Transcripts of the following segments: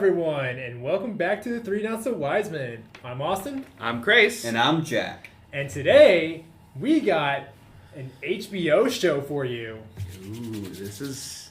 everyone, and welcome back to the Three Not So Wise Men. I'm Austin. I'm Krais. And I'm Jyck. And today, we got an HBO show for you. Ooh, this is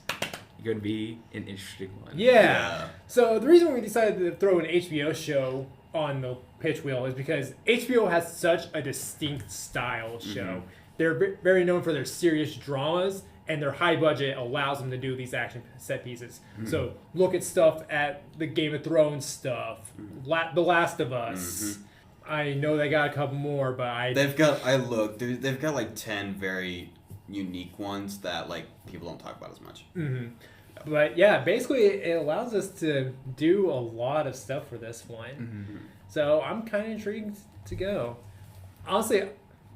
going to be an interesting one. Yeah. So the reason we decided to throw an HBO show on the pitch wheel is because HBO has such a distinct style show. Mm-hmm. They're very known for their serious dramas, and their high budget allows them to do these action set pieces. Mm-hmm. So look at stuff at the Game of Thrones stuff, The Last of Us. Mm-hmm. I know they got a couple more, but they've got like 10 very unique ones that like people don't talk about as much. Mm-hmm. Yep. But yeah, basically it allows us to do a lot of stuff for this one. Mm-hmm. So I'm kind of intrigued to go. Honestly,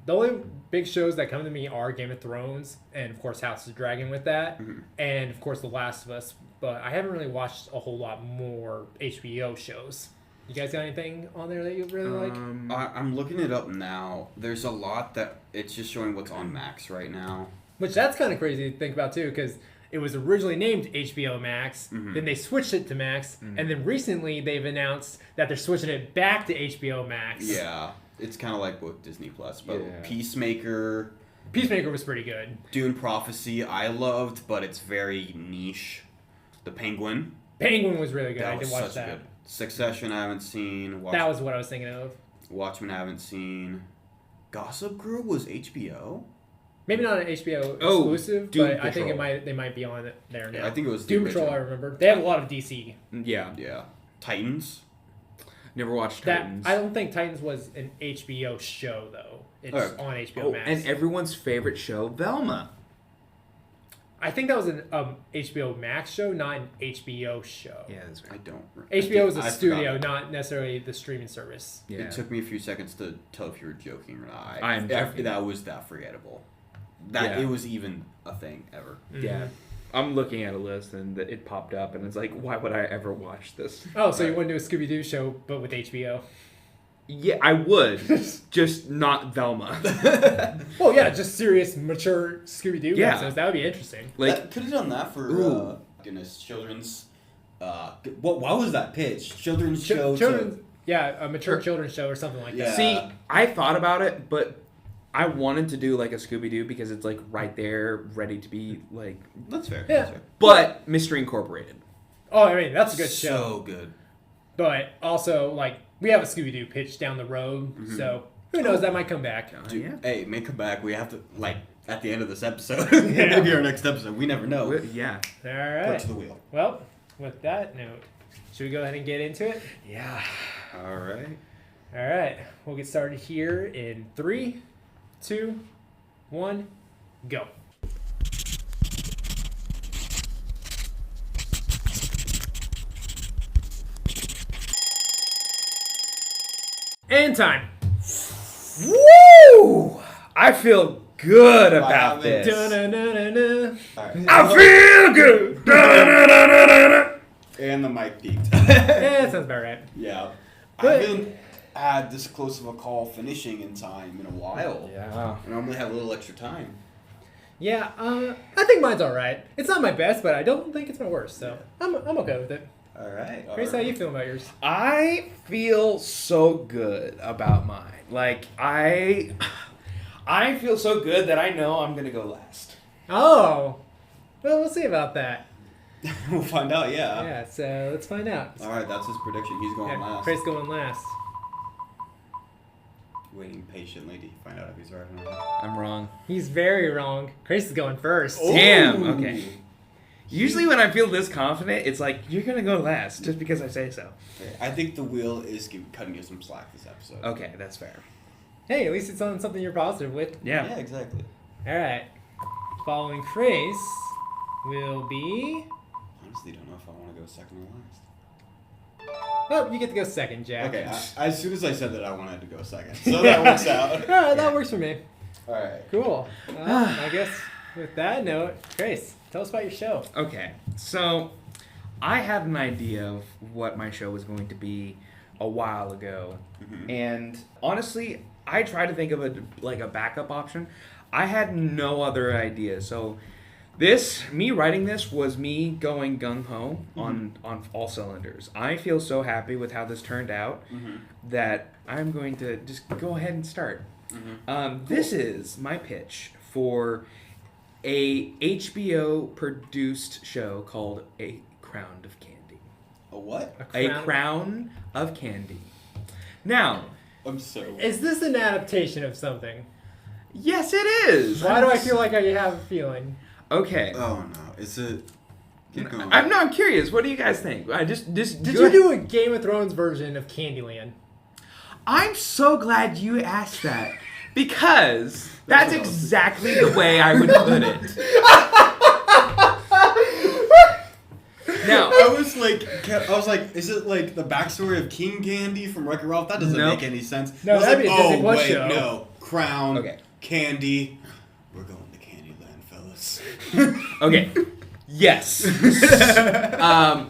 the only big shows that come to me are Game of Thrones and, of course, House of the Dragon with that, and, of course, The Last of Us. But I haven't really watched a whole lot more HBO shows. You guys got anything on there that you really like? I'm looking it up now. There's a lot that it's just showing what's on Max right now. Which that's kind of crazy to think about, too, because it was originally named HBO Max, then they switched it to Max, and then recently they've announced that they're switching it back to HBO Max. Yeah. It's kind of like with Disney Plus, but Peacemaker was pretty good. Dune Prophecy I loved, but it's very niche. The Penguin was really good. I did watch that. Good. Succession I haven't seen. That was what I was thinking of. Watchmen I haven't seen. Gossip Girl was HBO? Maybe not an HBO exclusive, Doom but Patrol. I think they might be on it there now. Yeah, I think it was Doom Patrol. I remember they have a lot of DC. Yeah. Titans. Never watched Titans. I don't think Titans was an HBO show, though. It's on HBO Max. And everyone's favorite show, Velma. I think that was an HBO Max show, not an HBO show. Yeah, that's right. I don't. HBO is a studio, not necessarily the streaming service. Yeah. It took me a few seconds to tell if you were joking or not. I'm joking. That was that forgettable. It was even a thing ever. Mm-hmm. Yeah. I'm looking at a list and it popped up and it's like, why would I ever watch this? Oh, so you want to do a Scooby-Doo show, but with HBO? Yeah, I would. Just not Velma. Well, yeah, just serious, mature Scooby-Doo episodes. That would be interesting. Like, put it on that for, children's... what was that pitch? Children's show? Yeah, a mature children's show or something like that. See, I thought about it, but I wanted to do like a Scooby-Doo because it's like right there, ready to be like... That's fair. Yeah. That's fair. But Mystery Incorporated. Oh, I mean, that's a good show. So good. But also, like, we have a Scooby-Doo pitch down the road, so who knows, that might come back. Dude, hey, may come back. We have to, like, at the end of this episode, maybe our next episode. We never know. Yeah. All right. Put it to the wheel. Well, with that note, should we go ahead and get into it? Yeah. All right. All right. We'll get started here in 3, 2, 1, go. And time. Woo! I feel good about this. Right. I feel good. And the mic peaked. Yeah, that sounds about right. Yeah. But, I haven't had this close of a call finishing in time in a while. Yeah. I normally have a little extra time. yeah, I think mine's all right. It's not my best, but I don't think it's my worst, so I'm okay with it. All right. Grace, how you feel about yours? I feel so good about mine. Like, I feel so good that I know I'm going to go last. Oh, well, we'll see about that. We'll find out, yeah. Yeah, so let's find out. All right, that's his prediction. He's going last. Grace going last. Waiting patiently to find out if he's right or not. I'm wrong. He's very wrong. Grace is going first. Ooh. Damn, okay. Usually when I feel this confident, it's like, you're going to go last just because I say so. Okay. I think the wheel is cutting you some slack this episode. Okay, that's fair. Hey, at least it's on something you're positive with. Yeah. Yeah, exactly. All right. Following Grace will be... Honestly, don't know if I want to go second or last. Oh, you get to go second, Jack. Okay, as soon as I said that, I wanted to go second. So that works out. All right, that works for me. All right. Cool. I guess with that note, Grace, tell us about your show. Okay, so I had an idea of what my show was going to be a while ago. Mm-hmm. And honestly, I tried to think of a backup option. I had no other idea. So Me writing this was me going gung-ho on all cylinders. I feel so happy with how this turned out that I'm going to just go ahead and start. Cool. This is my pitch for a HBO produced show called A Crown of Candy. A what? A Crown of Candy. Now, I'm so... Is this an adaptation of something? Yes, it is. Why do I feel like I have a feeling? Okay. Oh no, is it? I'm curious. What do you guys think? Did you do a Game of Thrones version of Candyland? I'm so glad you asked that because that's exactly the way I would put it. Now, I was like, is it like the backstory of King Candy from Wreck-It Ralph? That doesn't make any sense. No, that'd be a Disney Plus show. No, Crown, okay. Candy. We're going to Candyland, fellas. Okay. Yes.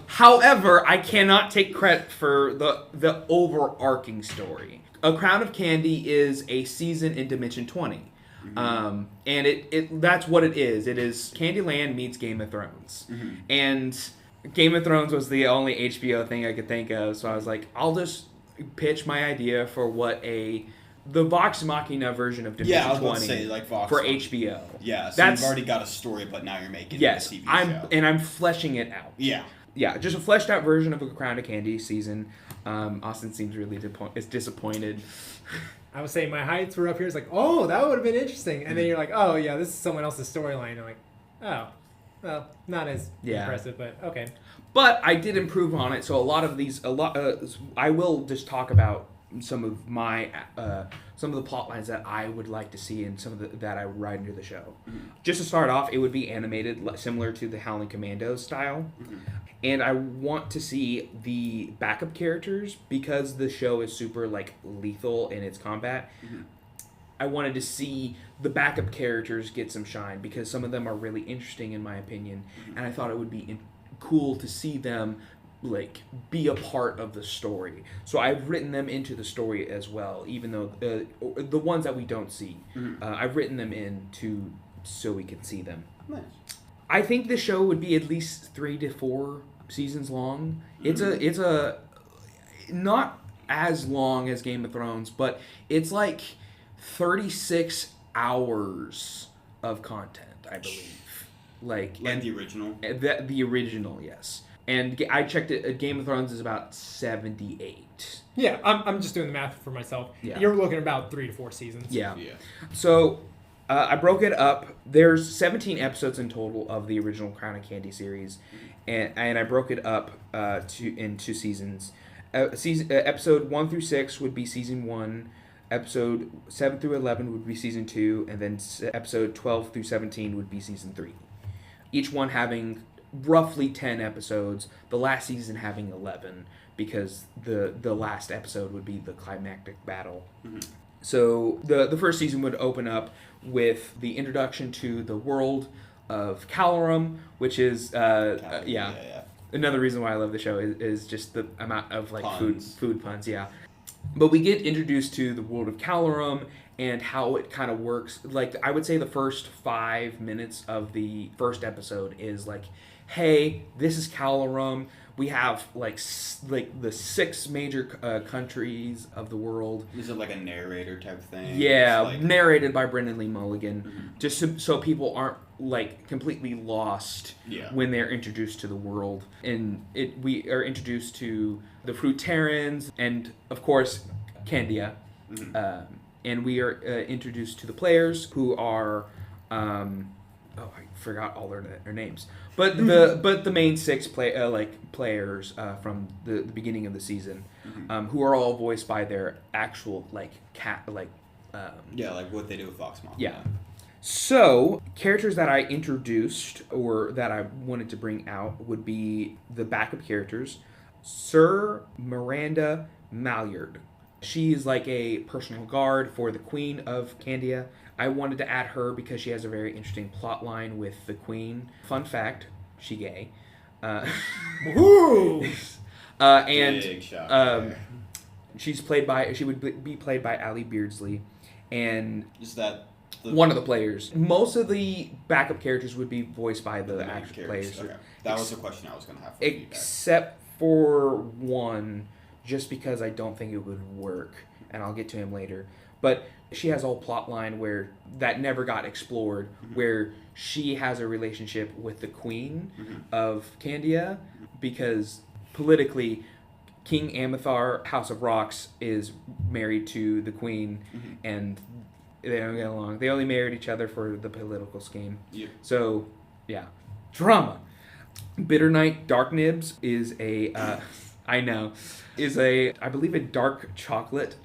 However, I cannot take credit for the overarching story. A Crown of Candy is a season in Dimension 20. And it that's what it is. It is Candyland meets Game of Thrones. And Game of Thrones was the only HBO thing I could think of, so I was like, I'll just pitch my idea for what the Vox Machina version of Dimension 20 like Vox for Machina. HBO. Yeah, so you've already got a story, but now you're making it a TV show. And I'm fleshing it out. Yeah. Yeah, just a fleshed out version of a Crown of Candy season. Austin seems really disappointed. I was saying my heights were up here. It's like, oh, that would have been interesting. And then you're like, oh, yeah, this is someone else's storyline. I'm like, oh, well, not as impressive, but okay. But I did improve on it. So I will just talk about some of the plot lines that I would like to see and some of that I write into the show. Just to start off, it would be animated similar to the Howling Commandos style. And I want to see the backup characters because the show is super like lethal in its combat. I wanted to see the backup characters get some shine because some of them are really interesting in my opinion, and I thought it would be cool to see them like be a part of the story. So I've written them into the story as well, even though the ones that we don't see, I've written them in so we can see them. Nice. I think the show would be at least 3 to 4 seasons long. It's a not as long as Game of Thrones, but it's like 36 hours of content, I believe. Like the original? The original, yes. And I checked it, Game of Thrones is about 78. Yeah, I'm just doing the math for myself. Yeah. You're looking at about 3 to 4 seasons. Yeah. So I broke it up. There's 17 episodes in total of the original Crown of Candy series, and I broke it up in 2 seasons. Episode 1 through 6 would be season 1. Episode 7 through 11 would be season 2, and then episode 12 through 17 would be season 3. Each one having roughly 10 episodes, the last season having 11, because the last episode would be the climactic battle. So the first season would open up with the introduction to the world of Calorum, which is another reason why I love the show is just the amount of like food puns, But we get introduced to the world of Calorum and how it kind of works. Like, I would say the first 5 minutes of the first episode is like, hey, this is Calorum. We have like the 6 major countries of the world. Is it like a narrator type thing? Yeah, narrated by Brendan Lee Mulligan, just so people aren't like completely lost when they're introduced to the world. And we are introduced to the Fruiterans and of course Candia, and we are introduced to the players who are. I forgot all their names, but the main 6 players from the beginning of the season, who are all voiced by their actual like what they do with Vox Machina. Yeah. So characters that I introduced or that I wanted to bring out would be the backup characters. Sir Miranda Maillard. She's like a personal guard for the Queen of Candia. I wanted to add her because she has a very interesting plot line with the Queen. Fun fact, she gay. Woo! Big shot she would be played by Allie Beardsley. And is that One of the players. Most of the backup characters would be voiced by the actual players. Okay. That was the question I was going to have for you guys. Except for one, just because I don't think it would work, and I'll get to him later. But she has a whole plot line where that never got explored, where she has a relationship with the queen of Candia, because politically, King Amethar, House of Rocks, is married to the queen, and they don't get along. They only married each other for the political scheme. Yeah. So, yeah. Drama. Bitter Night Dark Nibs is a, I believe a dark chocolate,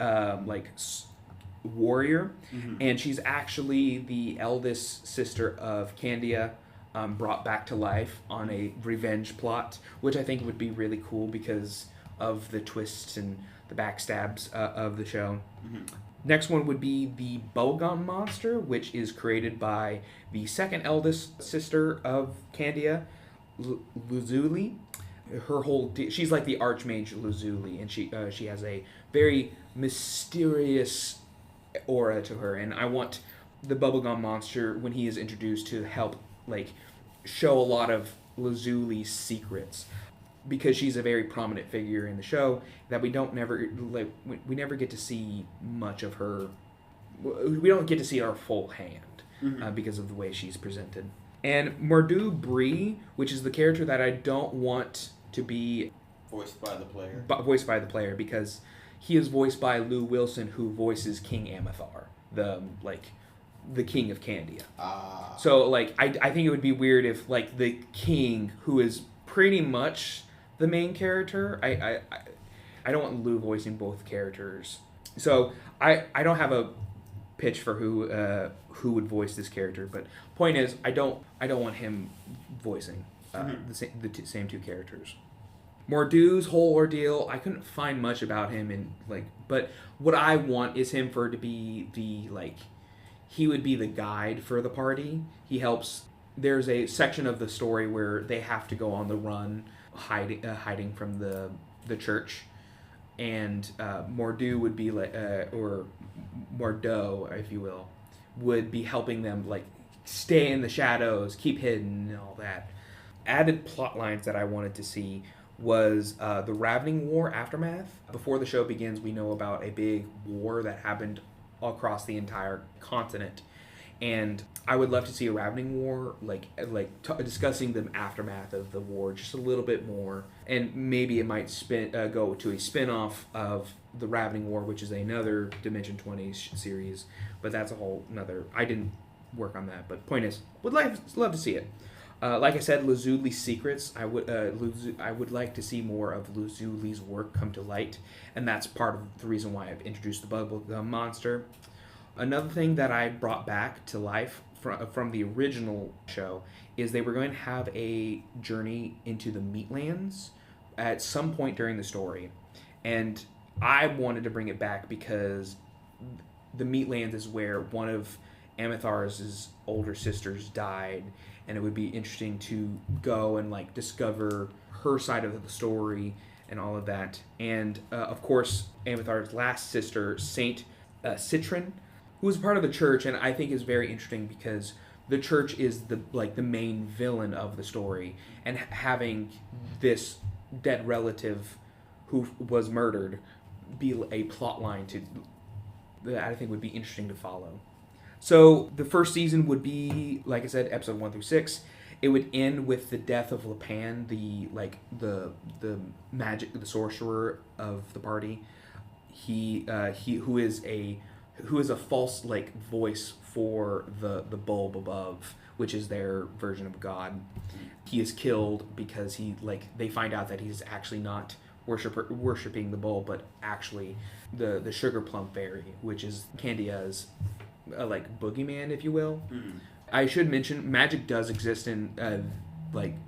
warrior. And she's actually the eldest sister of Candia, brought back to life on a revenge plot, which I think would be really cool because of the twists and the backstabs of the show. Next one would be the Bubblegum Monster, which is created by the second eldest sister of Candia, Luzuli. She's like the Archmage Luzuli, and she has a very mysterious aura to her, and I want the Bubblegum Monster, when he is introduced, to help show a lot of Lazuli's secrets, because she's a very prominent figure in the show that we never get to see much of her. We don't get to see her full hand because of the way she's presented. And Mordu Bree, which is the character that I don't want to be voiced by the player. Because he is voiced by Lou Wilson, who voices King Amethar, the king of Candia. So I think it would be weird if the king, who is pretty much the main character, I don't want Lou voicing both characters. So I don't have a pitch for who would voice this character, but point is I don't want him voicing the same two characters. Mordu's whole ordeal, I couldn't find much about him, but what I want is him to be he would be the guide for the party. He helps. There's a section of the story where they have to go on the run, hiding from the church, and Mordu would be or Mordo, if you will, would be helping them stay in the shadows, keep hidden, and all that. Added plot lines that I wanted to see was the Ravening War aftermath. Before the show begins, we know about a big war that happened across the entire continent, and I would love to see a Ravening War, discussing the aftermath of the war just a little bit more, and maybe it might go to a spin-off of the Ravening War, which is another Dimension 20 series, but that's a whole another. I didn't work on that, but point is, would love to see it. Like I said, Lazuli's secrets. I would like to see more of Lazuli's work come to light, and that's part of the reason why I've introduced the Bubblegum Monster. Another thing that I brought back to life from the original show is they were going to have a journey into the Meatlands at some point during the story, and I wanted to bring it back because the Meatlands is where one of Amethar's older sisters died, and it would be interesting to go and discover her side of the story and all of that. And of course, Amethar's last sister, Saint Citron, who was part of the church, and I think is very interesting because the church is the main villain of the story, and having this dead relative who was murdered be a plot line that I think would be interesting to follow. So the first season would be, like I said, episode 1 through 6. It would end with the death of Lepan, the sorcerer of the party. He who is a false voice for the bulb above, which is their version of God. He is killed because they find out that he's actually not worshiping the bulb, but actually the sugar plum fairy, which is Candia's boogeyman, if you will. I should mention magic does exist in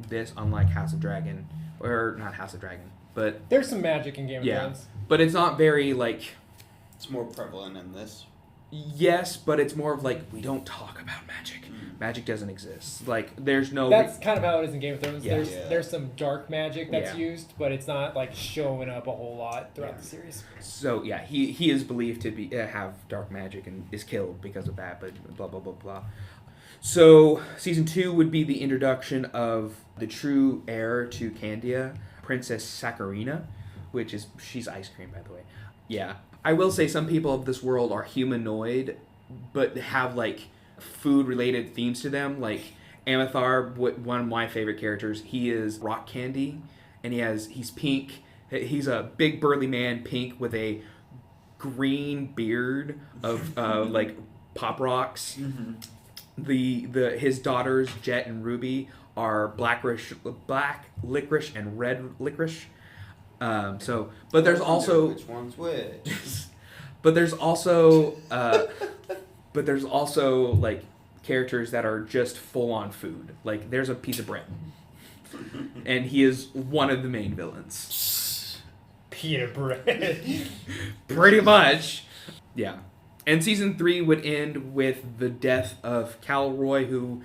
this, unlike House of Dragon, or not House of Dragon, but there's some magic in Game of Thrones. But it's not very It's more prevalent in this. Yes, but it's more of like, we don't talk about magic. Magic doesn't exist. Like, there's no... That's kind of how it is in Game of Thrones. Yeah. There's some dark magic that's Yeah. used, but it's not like showing up a whole lot throughout the series. So, yeah, he is believed to be have dark magic and is killed because of that, but blah, blah, blah, blah. So, season 2 would be the introduction of the true heir to Candia, Princess Saccharina, she's ice cream, by the way. Yeah. I will say some people of this world are humanoid, but have, like, food-related themes to them. Like, Amithar, one of my favorite characters, he is rock candy, and he's pink. He's a big, burly man, pink, with a green beard of, like, pop rocks. His daughters, Jet and Ruby, are black licorice and red licorice. But there's also which one's which. but there's also like characters that are just full on food. Like there's a piece of bread, and he is one of the main villains. Pita bread. Pretty much, yeah. And season 3 would end with the death of Calroy, who,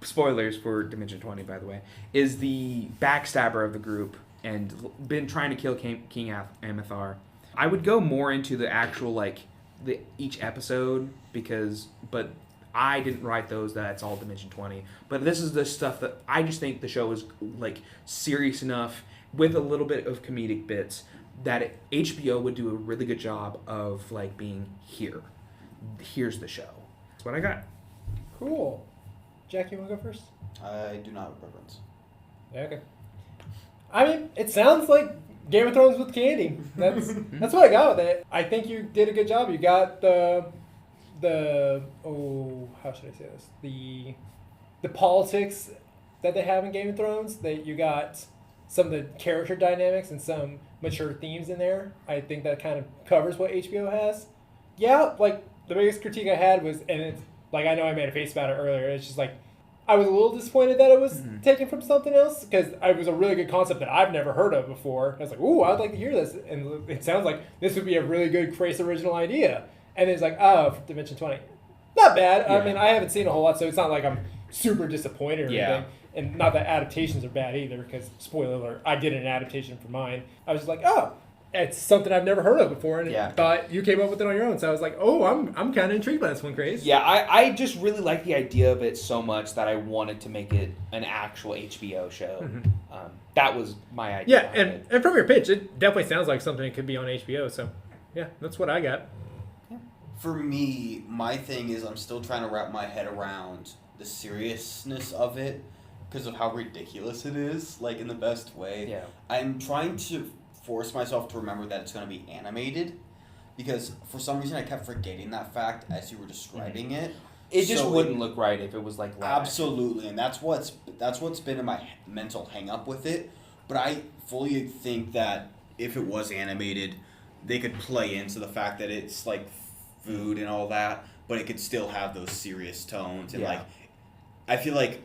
spoilers for Dimension 20, by the way, is the backstabber of the group and been trying to kill King Amithar. I would go more into the actual, like, each episode, but I didn't write those, that's all Dimension 20. But this is the stuff that I just think the show is, like, serious enough with a little bit of comedic bits that HBO would do a really good job of, like, being here. Here's the show. That's what I got. Cool. Jack, you want to go first? I do not have a preference. Yeah, okay. I mean, it sounds like Game of Thrones with candy. That's what I got with it. I think you did a good job. You got how should I say this? The politics that they have in Game of Thrones. That you got some of the character dynamics and some mature themes in there. I think that kind of covers what HBO has. Yeah, like the biggest critique I had was, and it's like I know I made a face about it earlier. It's just like I was a little disappointed that it was taken from something else because it was a really good concept that I've never heard of before. I was like, ooh, I'd like to hear this, and it sounds like this would be a really good Krais original idea. And it's like, oh, Dimension 20, not bad. Yeah. I mean, I haven't seen a whole lot, so it's not like I'm super disappointed or anything. And not that adaptations are bad either, because, spoiler alert, I did an adaptation for mine. I was just like, oh, it's something I've never heard of before, and thought you came up with it on your own. So I was like, oh, I'm kind of intrigued by this one, Krais. Yeah, I just really like the idea of it so much that I wanted to make it an actual HBO show. Mm-hmm. That was my idea. Yeah, and from your pitch, it definitely sounds like something that could be on HBO. So, yeah, that's what I got. For me, my thing is I'm still trying to wrap my head around the seriousness of it because of how ridiculous it is, like in the best way. Yeah. I'm trying to force myself to remember that it's going to be animated because for some reason I kept forgetting that fact as you were describing it. It just wouldn't look right if it was like live. Absolutely, and that's what's been in my mental hang up with it. But I fully think that if it was animated, they could play into the fact that it's like food and all that, but it could still have those serious tones and like I feel like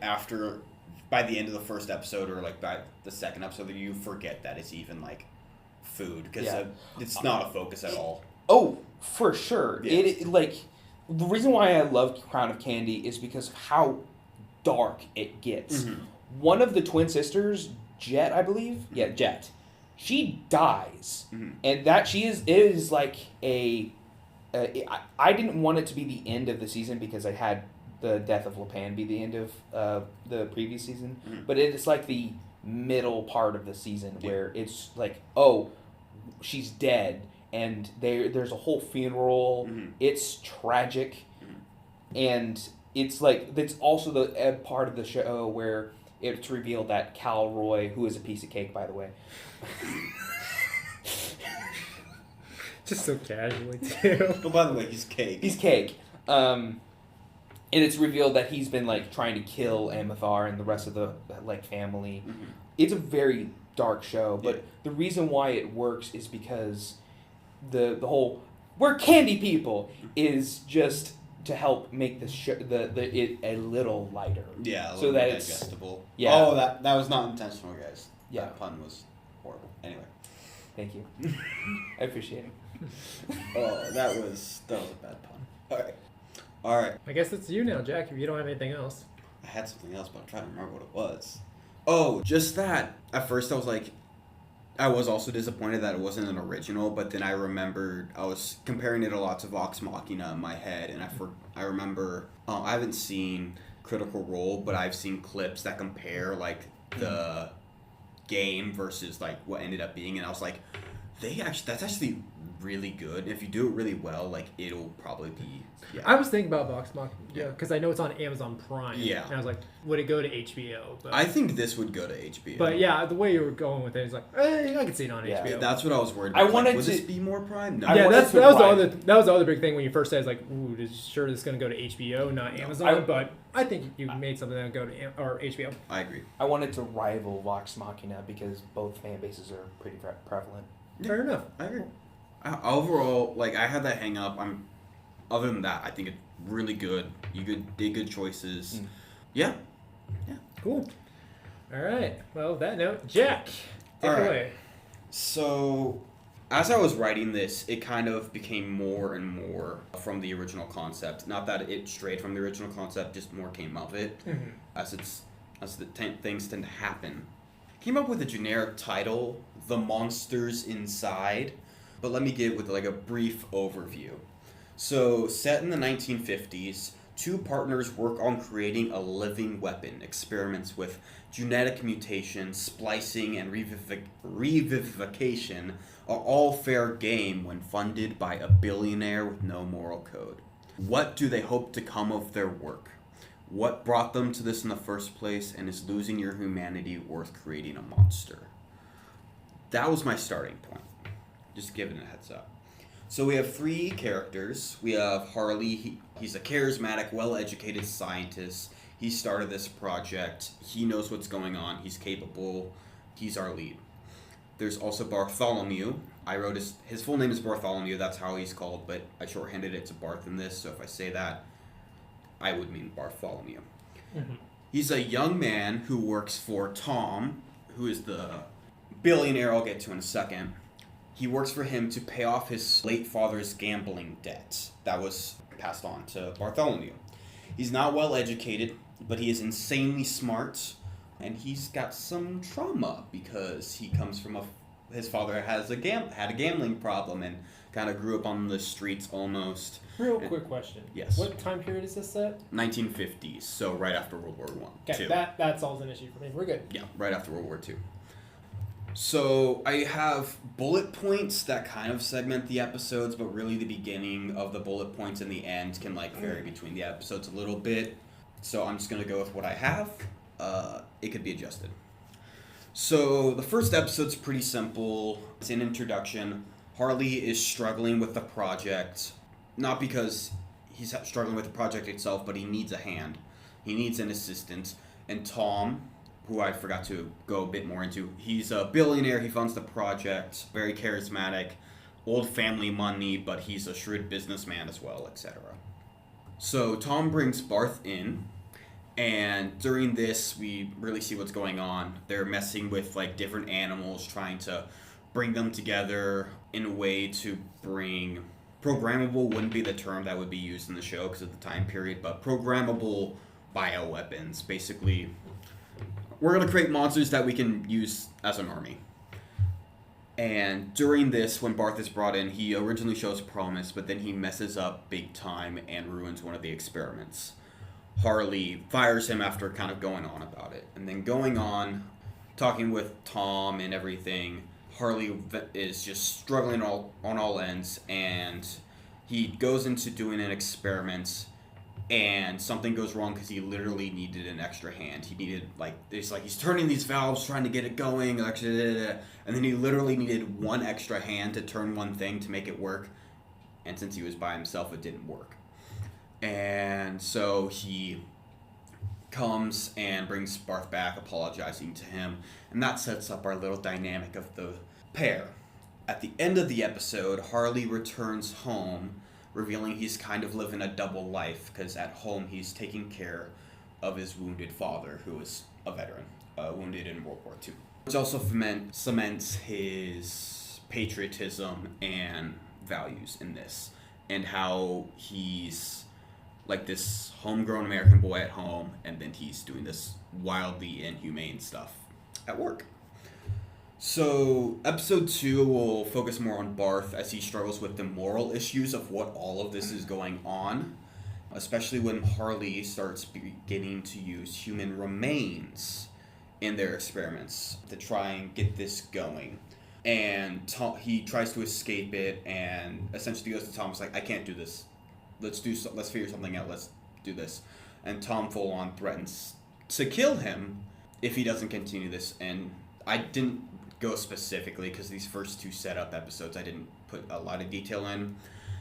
by the end of the first episode or like by the second episode, you forget that it's even like food because it's not a focus at all. Oh, for sure. Yeah. It like the reason why I love Crown of Candy is because of how dark it gets. Mm-hmm. One of the twin sisters, Jet, I believe, Jet, she dies, and that it is like a. I didn't want it to be the end of the season because I had the death of Lapan be the end of the previous season, but it's like the middle part of the season where it's like, oh, she's dead, and there's a whole funeral. It's tragic, and it's like it's also the part of the show where it's revealed that Calroy, who is a piece of cake, by the way. Just so casually, too. Oh, by the way, he's cake. He's cake. And it's revealed that he's been, like, trying to kill Amithar and the rest of the, like, family. Mm-hmm. It's a very dark show, but the reason why it works is because the whole, we're candy people, is just to help make the show, it a little lighter. Yeah, a so little that more digestible. Yeah. Oh, that was not intentional, guys. Yeah. That pun was horrible. Anyway. Thank you. I appreciate it. Oh, that was a bad pun. All right. I guess it's you now, Jack, if you don't have anything else. I had something else, but I'm trying to remember what it was. Oh, just that. At first, I was like, I was also disappointed that it wasn't an original, but then I remembered I was comparing it a lot to Vox Machina in my head, and I remember I haven't seen Critical Role, but I've seen clips that compare like the game versus like what ended up being, and I was like, that's actually really good. If you do it really well, like it'll probably be. Yeah. I was thinking about Vox Machina because I know it's on Amazon Prime. Yeah. And I was like, would it go to HBO? But, I think this would go to HBO. But yeah, the way you were going with it is like, I could see it on Yeah. HBO. That's what I was worried about. Would this be more Prime? No. Yeah, that wanted was to the other big thing when you first said, it's like, ooh, sure this is going to go to HBO, not Amazon. But I think you made something that would go to or HBO. I agree. I wanted to rival Vox Machina because both fan bases are pretty prevalent. Fair enough. I agree. Overall, like I had that hang up. Other than that, I think it's really good. You did good choices. Yeah. Cool. All right. Well, with that note, Jack, take it away. So, as I was writing this, it kind of became more and more from the original concept. Not that it strayed from the original concept, just more came of it. Mm-hmm. As the things tend to happen. Came up with a generic title, The Monsters Inside. But let me give it with like a brief overview. So, set in the 1950s, two partners work on creating a living weapon. Experiments with genetic mutation, splicing, and revivification are all fair game when funded by a billionaire with no moral code. What do they hope to come of their work? What brought them to this in the first place, and is losing your humanity worth creating a monster? That was my starting point. Just giving it a heads up. So we have three characters. We have Harley. He's a charismatic, well-educated scientist. He started this project. He knows what's going on. He's capable. He's our lead. There's also Bartholomew. I wrote his full name is Bartholomew. That's how he's called, but I shorthanded it to Barth in this. So if I say that, I would mean Bartholomew. Mm-hmm. He's a young man who works for Tom, who is the billionaire I'll get to in a second. He works for him to pay off his late father's gambling debt that was passed on to Bartholomew. He's not well educated, but he is insanely smart, and he's got some trauma because he comes from his father had a gambling problem and kind of grew up on the streets almost. Quick question. Yes. What time period is this set? 1950s, so right after World War I. Okay, that solves an issue for me. We're good. Yeah, right after World War II. So I have bullet points that kind of segment the episodes, but really the beginning of the bullet points and the end can like vary between the episodes a little bit. So I'm just going to go with what I have. It could be adjusted. So the first episode's pretty simple. It's an introduction. Harley is struggling with the project, not because he's struggling with the project itself, but he needs a hand. He needs an assistant. And Tom, who I forgot to go a bit more into, he's a billionaire. He funds the project, very charismatic, old family money, but he's a shrewd businessman as well, etc. So Tom brings Barth in, and during this, we really see what's going on. They're messing with like different animals, trying to bring them together in a way to bring... Programmable wouldn't be the term that would be used in the show because of the time period, but programmable bioweapons. Basically, we're going to create monsters that we can use as an army. And during this, when Barth is brought in, he originally shows promise, but then he messes up big time and ruins one of the experiments. Harley fires him after kind of going on about it. And then going on, talking with Tom and everything, Harley is just struggling on all ends, and he goes into doing an experiment, and something goes wrong because he literally needed an extra hand. He needed, he's turning these valves, trying to get it going, and then he literally needed one extra hand to turn one thing to make it work, and since he was by himself, it didn't work. And so he comes and brings Barth back, apologizing to him, and that sets up our little dynamic of the pair. At the end of the episode, Harley returns home, revealing he's kind of living a double life, because at home he's taking care of his wounded father, who is a veteran, wounded in World War II. Which also cements his patriotism and values in this, and how he's like this homegrown American boy at home, and then he's doing this wildly inhumane stuff at work. So episode 2 will focus more on Barth as he struggles with the moral issues of what all of this is going on, especially when Harley starts beginning to use human remains in their experiments to try and get this going. And he tries to escape it, and essentially goes to Tom's like, I can't do this. Let's figure something out. Let's do this. And Tom full on threatens to kill him if he doesn't continue this. And I didn't go specifically because these first 2 setup episodes I didn't put a lot of detail in.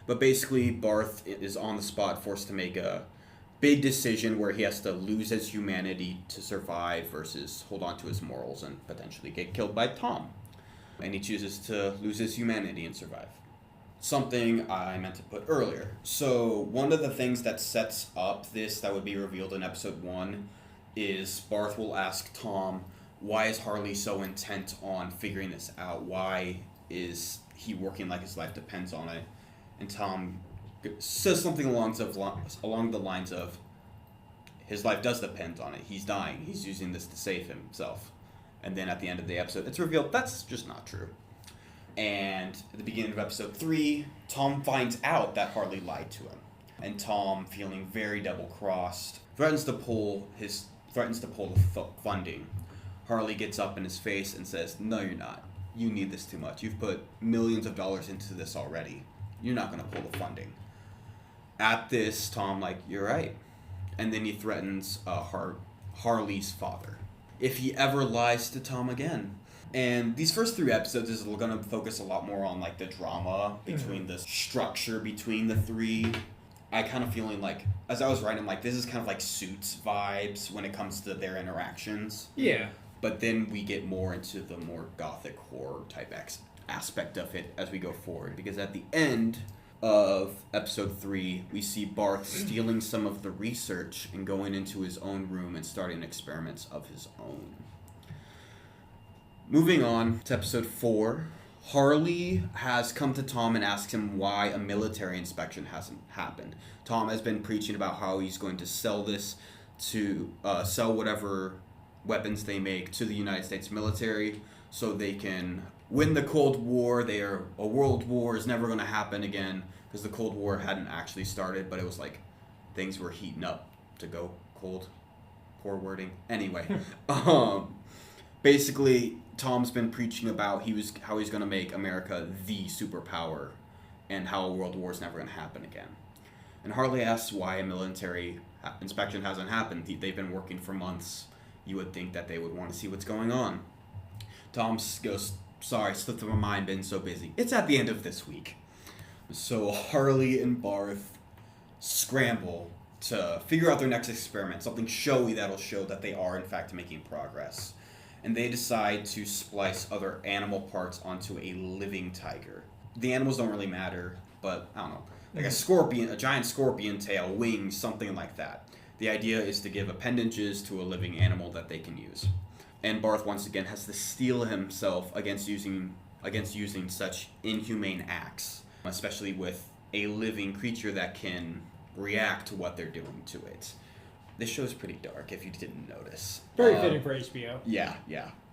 But basically, Barth is on the spot, forced to make a big decision where he has to lose his humanity to survive versus hold on to his morals and potentially get killed by Tom. And he chooses to lose his humanity and survive. Something I meant to put earlier. So one of the things that sets up this that would be revealed in episode 1 is Barth will ask Tom, why is Harley so intent on figuring this out? Why is he working like his life depends on it? And Tom says something along the lines of, his life does depend on it. He's dying. He's using this to save himself. And then at the end of the episode, it's revealed that's just not true. And at the beginning of episode 3, Tom finds out that Harley lied to him. And Tom, feeling very double-crossed, threatens to pull the funding. Harley gets up in his face and says, no, you're not. You need this too much. You've put millions of dollars into this already. You're not going to pull the funding. At this, Tom, like, you're right. And then he threatens Harley's father if he ever lies to Tom again. And these first 3 episodes is going to focus a lot more on like the drama between the structure between the 3. I kind of feeling like, as I was writing, like this is kind of like Suits vibes when it comes to their interactions. Yeah. But then we get more into the more gothic horror type aspect of it as we go forward. Because at the end of episode 3, we see Barth stealing some of the research and going into his own room and starting experiments of his own. Moving on to episode 4, Harley has come to Tom and asked him why a military inspection hasn't happened. Tom has been preaching about how he's going to sell whatever weapons they make to the United States military so they can win the Cold War. A world war is never going to happen again because the Cold War hadn't actually started, but it was like things were heating up to go cold. Poor wording. Anyway, basically, Tom's been preaching about how he's going to make America the superpower and how a world war is never going to happen again. And Harley asks why a military inspection hasn't happened. They've been working for months. You would think that they would want to see what's going on. Tom goes, sorry, slipped my mind, been so busy. It's at the end of this week. So Harley and Barth scramble to figure out their next experiment, something showy that'll show that they are in fact making progress. And they decide to splice other animal parts onto a living tiger. The animals don't really matter, but I don't know. Like a giant scorpion tail, wings, something like that. The idea is to give appendages to a living animal that they can use. And Barth once again has to steel himself against using such inhumane acts, especially with a living creature that can react to what they're doing to it. This show's pretty dark, if you didn't notice. Very fitting for HBO. Yeah.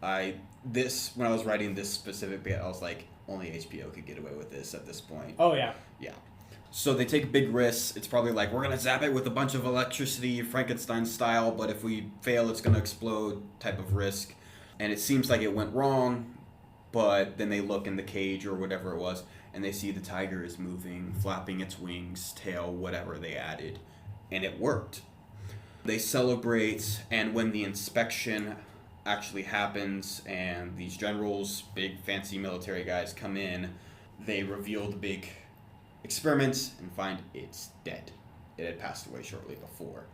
When I was writing this specific bit, I was like, only HBO could get away with this at this point. Oh, yeah. Yeah. So they take big risks. It's probably like, we're going to zap it with a bunch of electricity, Frankenstein style, but if we fail, it's going to explode type of risk. And it seems like it went wrong, but then they look in the cage or whatever it was, and they see the tiger is moving, flapping its wings, tail, whatever they added, and it worked. They celebrate, and when the inspection actually happens and these generals, big fancy military guys, come in, they reveal the big experiment and find it's dead. It had passed away shortly before.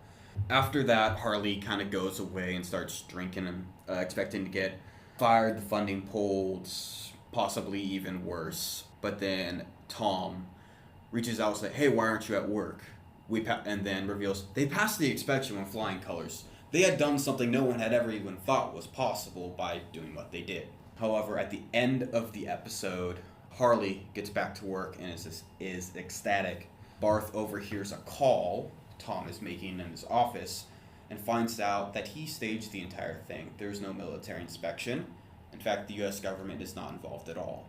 After that, Harley kind of goes away and starts drinking and expecting to get fired, the funding pulled, possibly even worse. But then Tom reaches out and says, hey, why aren't you at work? And then reveals they passed the inspection with flying colors. They had done something no one had ever even thought was possible by doing what they did. However, at the end of the episode, Harley gets back to work and is ecstatic. Barth overhears a call Tom is making in his office and finds out that he staged the entire thing. There's no military inspection. In fact, the U.S. government is not involved at all.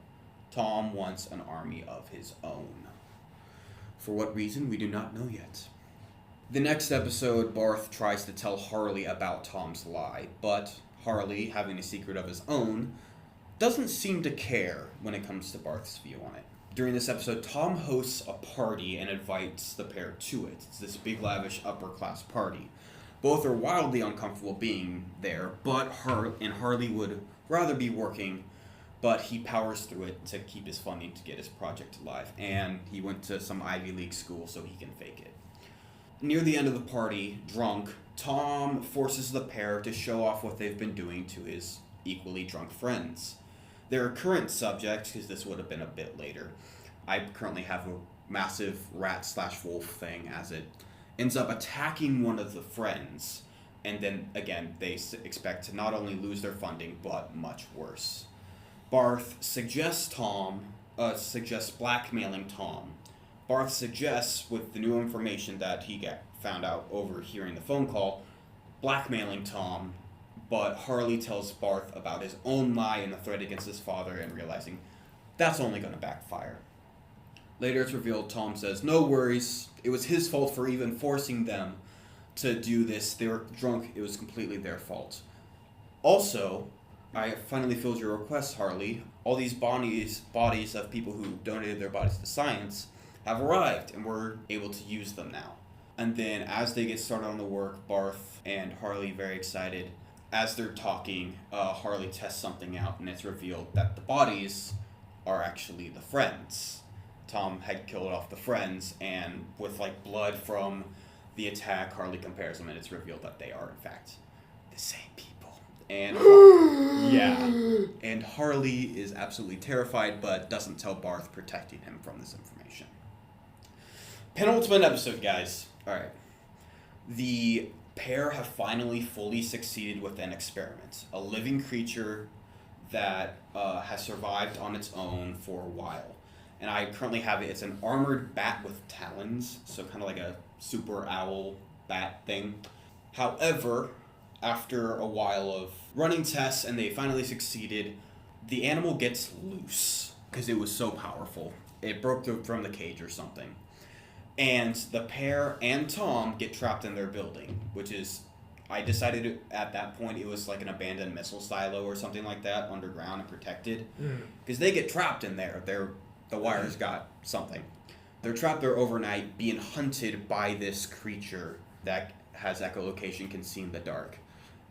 Tom wants an army of his own. For what reason, we do not know yet. The next episode, Barth tries to tell Harley about Tom's lie, but Harley, having a secret of his own, doesn't seem to care when it comes to Barth's view on it. During this episode, Tom hosts a party and invites the pair to it. It's this big, lavish, upper-class party. Both are wildly uncomfortable being there, but Harley would rather be working, but he powers through it to keep his funding to get his project alive, and he went to some Ivy League school so he can fake it. Near the end of the party, drunk, Tom forces the pair to show off what they've been doing to his equally drunk friends. Their current subject, because this would have been a bit later, I currently have a massive rat/wolf thing as it ends up attacking one of the friends, and then again they expect to not only lose their funding but much worse. Barth suggests blackmailing Tom. Barth suggests, with the new information that he found out overhearing the phone call, blackmailing Tom, but Harley tells Barth about his own lie and the threat against his father, and realizing that's only going to backfire. Later it's revealed Tom says, "No worries, it was his fault for even forcing them to do this. They were drunk, it was completely their fault. Also, I finally filled your request, Harley. All these bodies of people who donated their bodies to science have arrived, and we're able to use them now." And then as they get started on the work, Barth and Harley, very excited, as they're talking, Harley tests something out, and it's revealed that the bodies are actually the friends. Tom had killed off the friends, and with blood from the attack, Harley compares them, and it's revealed that they are in fact the same people. And and Harley is absolutely terrified, but doesn't tell Barth, protecting him from this information. Penultimate episode, guys. All right. The pair have finally fully succeeded with an experiment. A living creature that has survived on its own for a while. And I currently have it. It's an armored bat with talons, so kind of like a super owl bat thing. However, after a while of running tests and they finally succeeded, the animal gets loose because it was so powerful. It broke from the cage or something. And the pair and Tom get trapped in their building, which is, I decided at that point it was like an abandoned missile silo or something like that, underground and protected. Because they get trapped in there. The wires got something. They're trapped there overnight, being hunted by this creature that has echolocation, can see in the dark.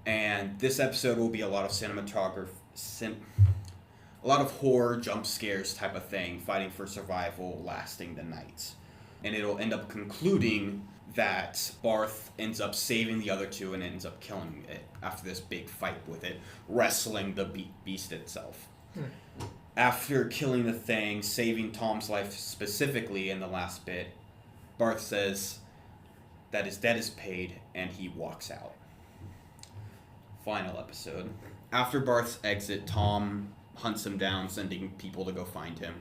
And this episode will be a lot of a lot of horror, jump scares type of thing, fighting for survival, lasting the night. And it'll end up concluding that Barth ends up saving the other two and ends up killing it after this big fight with it, wrestling the beast itself. After killing the thing, saving Tom's life specifically in the last bit, Barth says that his debt is paid, and he walks out. Final episode. After Barth's exit, Tom hunts him down, sending people to go find him.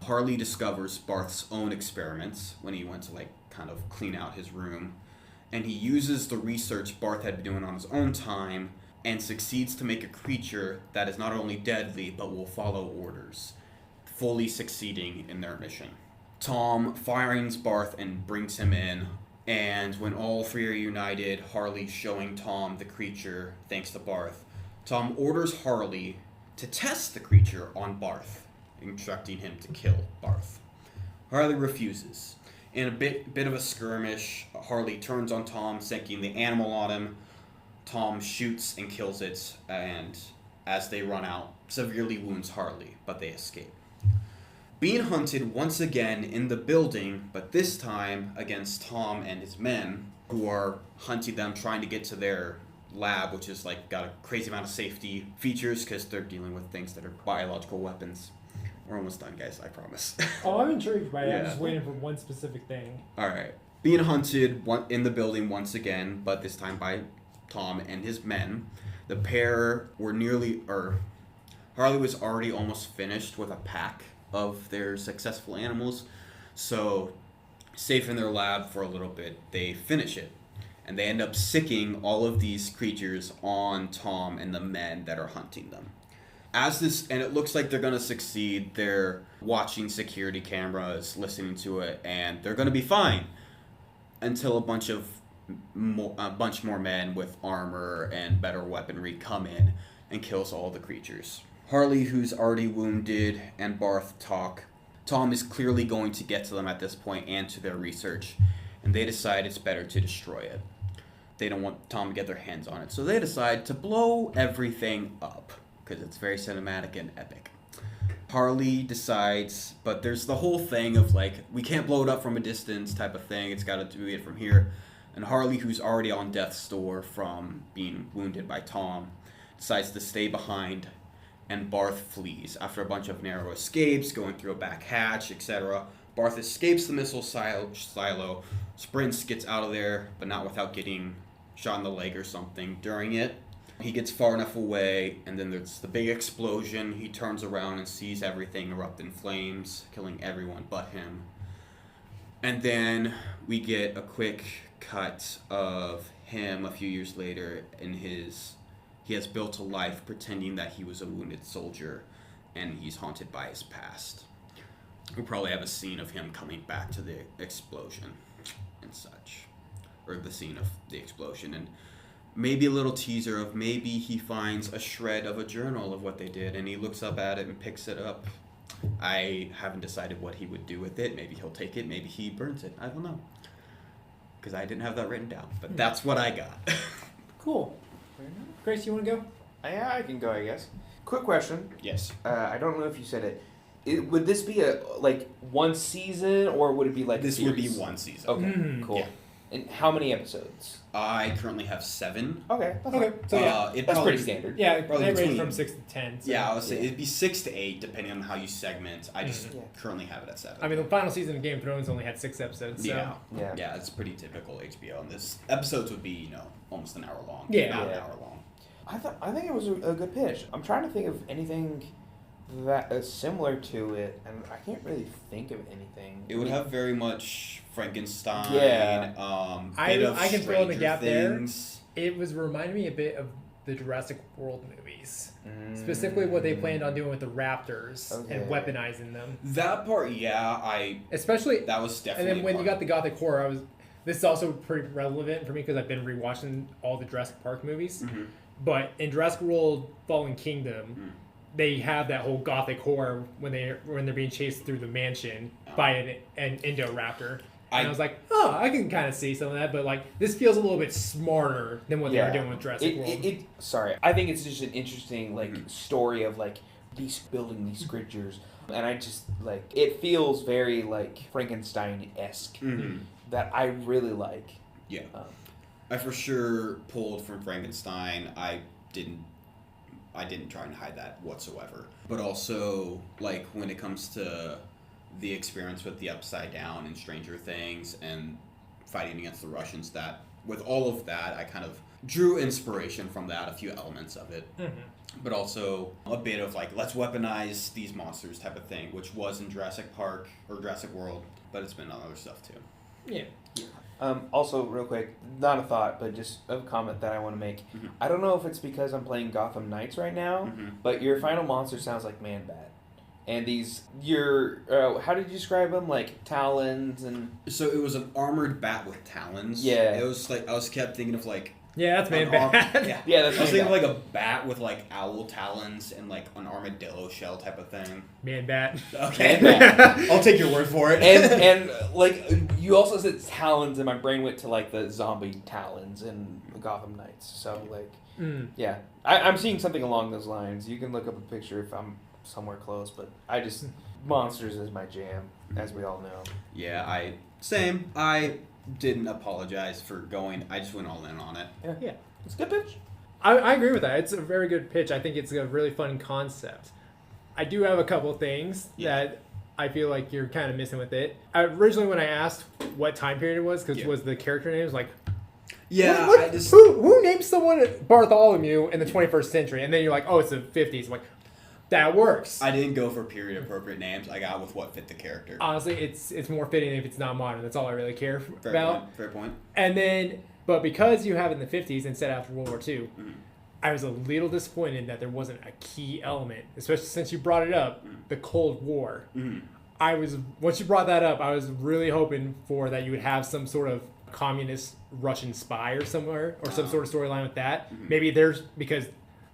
Harley discovers Barth's own experiments when he went to kind of clean out his room, and he uses the research Barth had been doing on his own time and succeeds to make a creature that is not only deadly but will follow orders, fully succeeding in their mission. Tom finds Barth and brings him in, and when all three are united, Harley showing Tom the creature thanks to Barth. Tom orders Harley to test the creature on Barth, instructing him to kill Barth. Harley refuses. In a bit of a skirmish, Harley turns on Tom, sinking the animal on him. Tom shoots and kills it, and as they run out, severely wounds Harley, but they escape. Being hunted once again in the building, but this time against Tom and his men, who are hunting them, trying to get to their lab, which is got a crazy amount of safety features because they're dealing with things that are biological weapons. We're almost done, guys, I promise. Oh, I'm intrigued by it. I'm just waiting for one specific thing. Alright. Being hunted in the building once again, but this time by Tom and his men. The pair were Harley was already almost finished with a pack of their successful animals. So, safe in their lab for a little bit, they finish it. And they end up sicking all of these creatures on Tom and the men that are hunting them. And it looks like they're going to succeed. They're watching security cameras, listening to it, and they're going to be fine. Until a bunch more men with armor and better weaponry come in and kills all the creatures. Harley, who's already wounded, and Barth talk. Tom is clearly going to get to them at this point and to their research, and they decide it's better to destroy it. They don't want Tom to get their hands on it, so they decide to blow everything up, because it's very cinematic and epic. Harley decides, but there's the whole thing of like, we can't blow it up from a distance type of thing, it's got to do it from here. And Harley, who's already on death's door from being wounded by Tom, decides to stay behind, and Barth flees. After a bunch of narrow escapes, going through a back hatch, etc., Barth escapes the missile silo, sprints, gets out of there, but not without getting shot in the leg or something during it. He gets far enough away, and then there's the big explosion. He turns around and sees everything erupt in flames, killing everyone but him. And then we get a quick cut of him a few years later he has built a life pretending that he was a wounded soldier, and he's haunted by his past. We'll probably have a scene of him coming back to the explosion and such, or the scene of the explosion, and maybe a little teaser of maybe he finds a shred of a journal of what they did, and he looks up at it and picks it up. I haven't decided what he would do with it. Maybe he'll take it, maybe he burns it. I don't know, because I didn't have that written down, but that's what I got. Cool. Krais, you want to go? Yeah, I can go, I guess. Quick question. Yes. I don't know if you said it. Would this be one season, or would it be like This a would be series? one season. Okay, cool. Yeah. And how many episodes? I currently have 7. Okay. Okay. So yeah, That's pretty standard. yeah, probably they range between- from 6 to 10. So. Yeah, I would say it'd be 6 to 8 depending on how you segment. I just currently have it at 7. I mean, the final season of Game of Thrones only had 6 episodes. So. Yeah. It's pretty typical HBO. And this episodes would be almost an hour long. Yeah. About an hour long. I think it was a good pitch. I'm trying to think of anything that is similar to it, and I can't really think of anything. It would have very much Frankenstein. Yeah. I can fill in the gap things. there. It was reminding me a bit of the Jurassic World movies, specifically what they planned on doing with the raptors and weaponizing them. That part, especially that was definitely. And then when you got the Gothic horror, this is also pretty relevant for me because I've been rewatching all the Jurassic Park movies. Mm-hmm. But in Jurassic World: Fallen Kingdom, they have that whole Gothic horror when they're being chased through the mansion by an Indoraptor. And I was like, I can kind of see some of that, but this feels a little bit smarter than what they were doing with Jurassic World. Sorry, I think it's just an interesting story of building these creatures, and I just it feels very Frankenstein-esque that I really like. Yeah. I for sure pulled from Frankenstein. I didn't try and hide that whatsoever. But also, when it comes to the experience with the Upside Down and Stranger Things and fighting against the Russians, with all of that, I kind of drew inspiration from that, a few elements of it. Mm-hmm. But also a bit of let's weaponize these monsters type of thing, which was in Jurassic Park or Jurassic World, but it's been on other stuff too. Yeah. Also, real quick, not a thought, but just a comment that I want to make. Mm-hmm. I don't know if it's because I'm playing Gotham Knights right now, but your final monster sounds like Man-Bat. And how did you describe them? Talons and... So it was an armored bat with talons. Yeah. It was I kept thinking of yeah, that's Man-Bat. Yeah, that's I was thinking of a bat with owl talons and an armadillo shell type of thing. Man-Bat. Okay. Man-Bat. I'll take your word for it. And you also said talons, and my brain went to the zombie talons in Gotham Knights. So yeah, I'm seeing something along those lines. You can look up a picture if I'm somewhere close, but monsters is my jam, as we all know. Yeah, I didn't apologize for going. I just went all in on it. Yeah. It's a good pitch. I agree with that. It's a very good pitch. I think it's a really fun concept. I do have a couple things that I feel like you're kind of missing with it. Originally, when I asked what time period it was, because was the character names who named someone Bartholomew in the 21st century? And then you're like, oh, it's the 50s. I'm like, That works. I didn't go for period appropriate names. I got with what fit the character. Honestly, it's more fitting if it's not modern. That's all I really care about. Fair point. And then, but because you have it in the 50s instead after World War II, I was a little disappointed that there wasn't a key element, especially since you brought it up, the Cold War. Once you brought that up, I was really hoping for that you would have some sort of communist Russian spy or somewhere, or some sort of storyline with that. Maybe because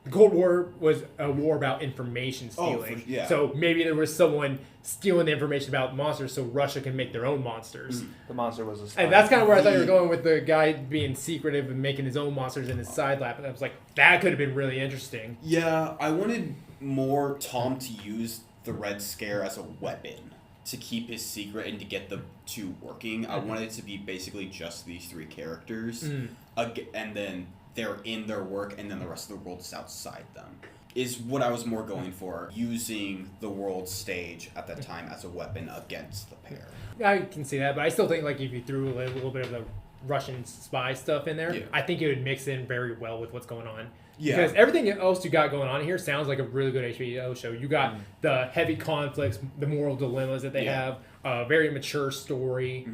the Cold War was a war about information stealing. So maybe there was someone stealing the information about monsters so Russia can make their own monsters. The monster was a spy. And that's kind of where I thought you were going with the guy being secretive and making his own monsters in his side lab. And I was like, that could have been really interesting. Yeah, I wanted more Tom to use the Red Scare as a weapon to keep his secret and to get the two working. I wanted it to be basically just these three characters. And then they're in their work, and then the rest of the world is outside them, is what I was more going for, using the world stage at that time as a weapon against the pair. I can see that, but I still think like if you threw a little bit of the Russian spy stuff in there, I think it would mix in very well with what's going on. Yeah. Because everything else you got going on here sounds like a really good HBO show. You got the heavy conflicts, the moral dilemmas that they have, a very mature story.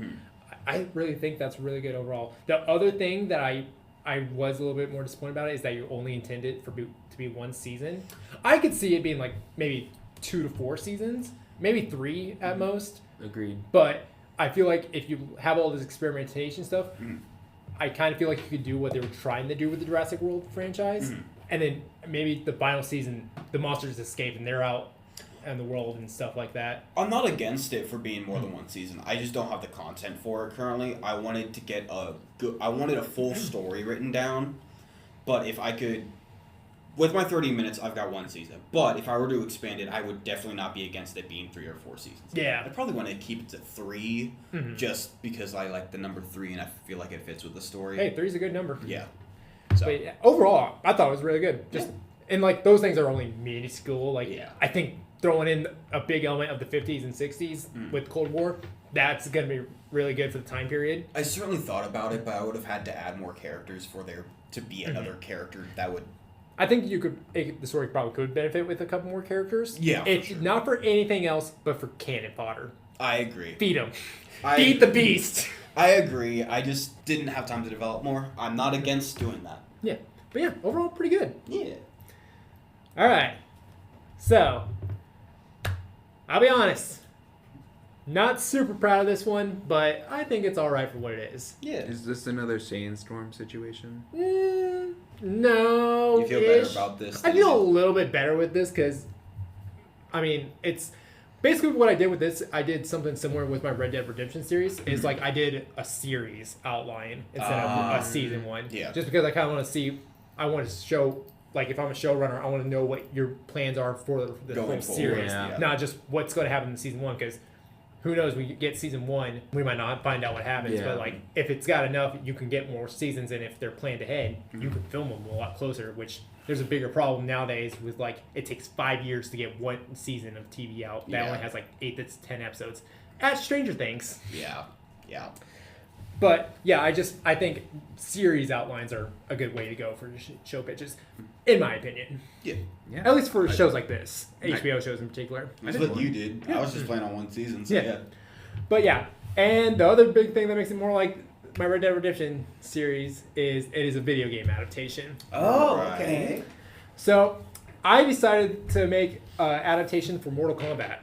I really think that's really good overall. The other thing that I was a little bit more disappointed about it is that you only intended for to be one season. I could see it being like maybe 2 to 4 seasons, maybe 3 at most. Agreed. But I feel like if you have all this experimentation stuff, I kind of feel like you could do what they were trying to do with the Jurassic World franchise. And then maybe the final season, the monsters escape and they're out in the world and stuff like that. I'm not against it for being more than one season. I just don't have the content for it currently. I wanted to get I wanted a full story written down, but if I could, with my 30 minutes, I've got one season. But if I were to expand it, I would definitely not be against it being 3 or 4 seasons. Yeah. I'd probably want to keep it to 3, just because I like the number 3 and I feel like it fits with the story. Hey, 3 is a good number. Yeah. So. But yeah, overall, I thought it was really good. Just and like those things are only minuscule. Like I think throwing in a big element of the 50s and 60s with Cold War, that's going to be really good for the time period. I certainly thought about it, but I would have had to add more characters for there to be another character that would... I think the story probably could benefit with a couple more characters. Yeah, It's not for anything else, but for cannon fodder. I agree. Feed them. Feed the beast. I agree. I just didn't have time to develop more. I'm not against doing that. Yeah. But yeah, overall, pretty good. Yeah. All right. So... I'll be honest, not super proud of this one, but I think it's all right for what it is. Yeah. Is this another Sandstorm situation? No. You feel better about this? I feel a little bit better with this because, I mean, it's basically what I did with this. I did something similar with my Red Dead Redemption series. Is like I did a series outline instead of a season one. Yeah. Just because I kind of want to see, I want to show. Like, if I'm a showrunner, I want to know what your plans are for the whole series. Not just what's going to happen in season 1, because who knows, we get season 1, we might not find out what happens. But, like, if it's got enough, you can get more seasons, and if they're planned ahead, you can film them a lot closer, which there's a bigger problem nowadays with, like, it takes 5 years to get one season of TV out. That only has, like, 8 to 10 episodes. At Stranger Things. Yeah. But, yeah, I think series outlines are a good way to go for show pitches, in my opinion. Yeah. At least for shows like this, HBO shows in particular. That's what you did. Yeah. I was just playing on one season, so yeah. But, yeah, and the other big thing that makes it more like my Red Dead Redemption series is it is a video game adaptation. Oh, okay. So, I decided to make an adaptation for Mortal Kombat.